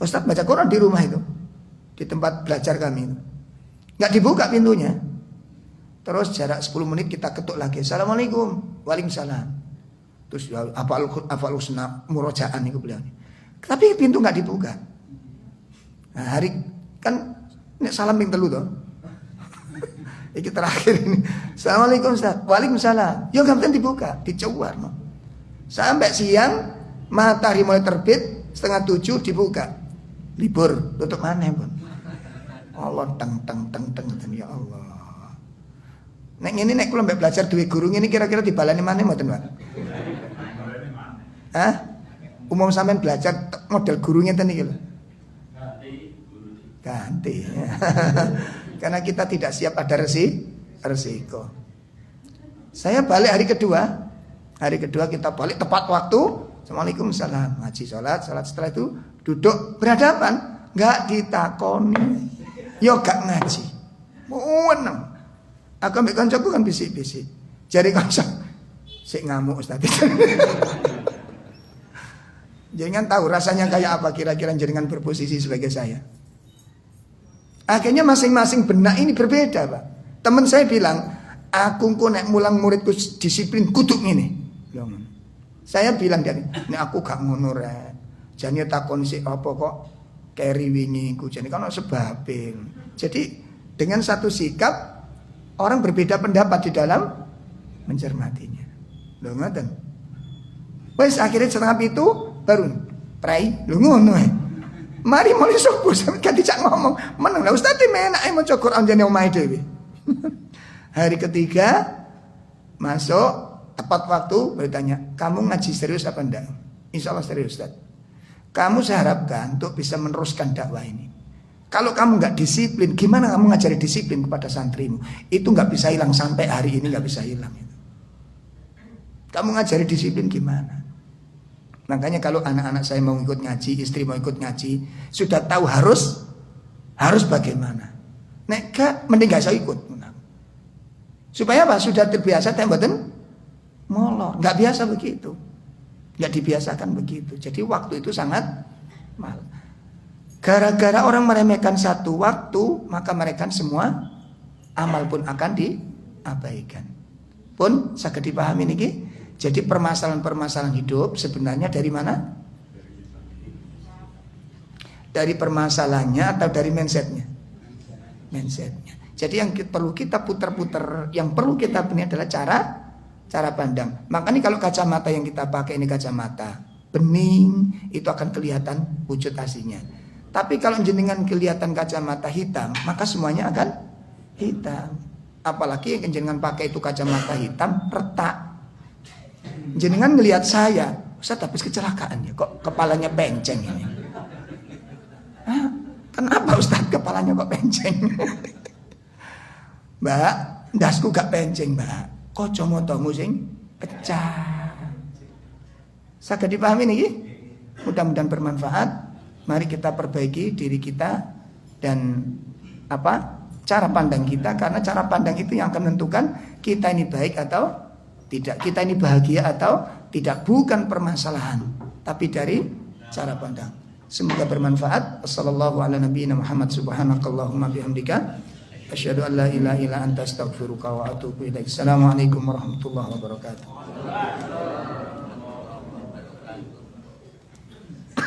Ustadz baca Quran di rumah itu, di tempat belajar kami itu. Nggak dibuka pintunya. Terus jarak 10 menit kita ketuk lagi, Assalamualaikum. Waalaikumsalam. Terus hafal husna murojaan itu beliau. Tapi pintu nggak dibuka. Nah, hari kan nek salam ping telu toh. Iki terakhir ini. Assalamualaikum Ustaz. Waalaikumsalam. Yo gak dibuka, dicuwar. Sampai siang matahari mulai terbit, 6:30 dibuka. Libur, tutup mana pun. Allah teng ya Allah. Nek ngene nek kula mbek belajar duwe guru ngene kira-kira dibalani maneh mboten, Pak? Hah? Umum sampean belajar model guru ngeten iki lho. Ganti. Karena kita tidak siap ada resiko. Saya balik hari kedua. Hari kedua kita balik tepat waktu. Assalamualaikum salam. Ngaji sholat setelah itu duduk berhadapan. Gak ditakoni. Yo gak ngaji. Menang. Aku ambil kancaku kan bisik-bisik. Jari kanca. Sik ngamuk Ustaz. Jangan tahu rasanya kayak apa kira-kira jenengan berposisi sebagai saya. Akhirnya masing-masing benak ini berbeda, Pak. Teman saya bilang, aku kok nek mulang muridku disiplin kutuk ngene. Saya bilang dari, nek aku gak ngono rek. Jane takon sik apa kok keri wingi ku jane kan sebabe. Jadi dengan satu sikap orang berbeda pendapat di dalam mencermatinya. Lho ngoten. Wes akhirnya setelah itu baru prai lho ngono mari mulai subuh sampe gak dijak ngomong meneng lah Ustaz menake maca Quran jane omahe dhewe. Hari ketiga masuk tepat waktu bertanya, kamu ngaji serius apa enggak? Insyaallah serius Ustaz. Kamu saya harapkan untuk bisa meneruskan dakwah ini. Kalau kamu nggak disiplin, gimana kamu ngajari disiplin kepada santrimu? Itu nggak bisa hilang sampai hari ini nggak bisa hilang. Kamu ngajari disiplin gimana? Makanya kalau anak-anak saya mau ikut ngaji, istri mau ikut ngaji, sudah tahu harus bagaimana. Nek gak, mending gak saya ikut. Supaya apa? Sudah terbiasa tembakan molor. Gak biasa begitu. Gak dibiasakan begitu. Jadi waktu itu sangat mahal. Gara-gara orang meremehkan satu waktu, maka mereka semua amal pun akan diabaikan. Pun saged dipahami niki. Jadi permasalahan-permasalahan hidup sebenarnya dari mana? Dari permasalahannya atau dari mindsetnya? Mindsetnya. Jadi yang perlu kita putar-putar, yang perlu kita punya adalah cara pandang. Makanya kalau kacamata yang kita pakai ini kacamata bening, itu akan kelihatan wujud aslinya. Tapi kalau jenengan kelihatan kacamata hitam, maka semuanya akan hitam. Apalagi yang jenengan pakai itu kacamata hitam retak. Jenengan ngelihat saya, Ustaz habis kecelakaan ya, kok kepalanya penceng ini. Hah? Kenapa Ustaz kepalanya kok penceng? Mbak, ndasku gak penceng, Mbak. Kacamatamu sing pecah. Saged dipahami niki? Mudah-mudahan bermanfaat. Mari kita perbaiki diri kita dan cara pandang kita, karena cara pandang itu yang akan menentukan kita ini baik atau tidak, kita ini bahagia atau tidak. Bukan permasalahan, tapi dari cara pandang. Semoga bermanfaat. Wassallallahu ala nabiyyina Muhammad subhanakallahumma bihamdika asyhadu an la ilaha illa anta astaghfiruka wa atubu ilaik. Assalamualaikum warahmatullahi wabarakatuh.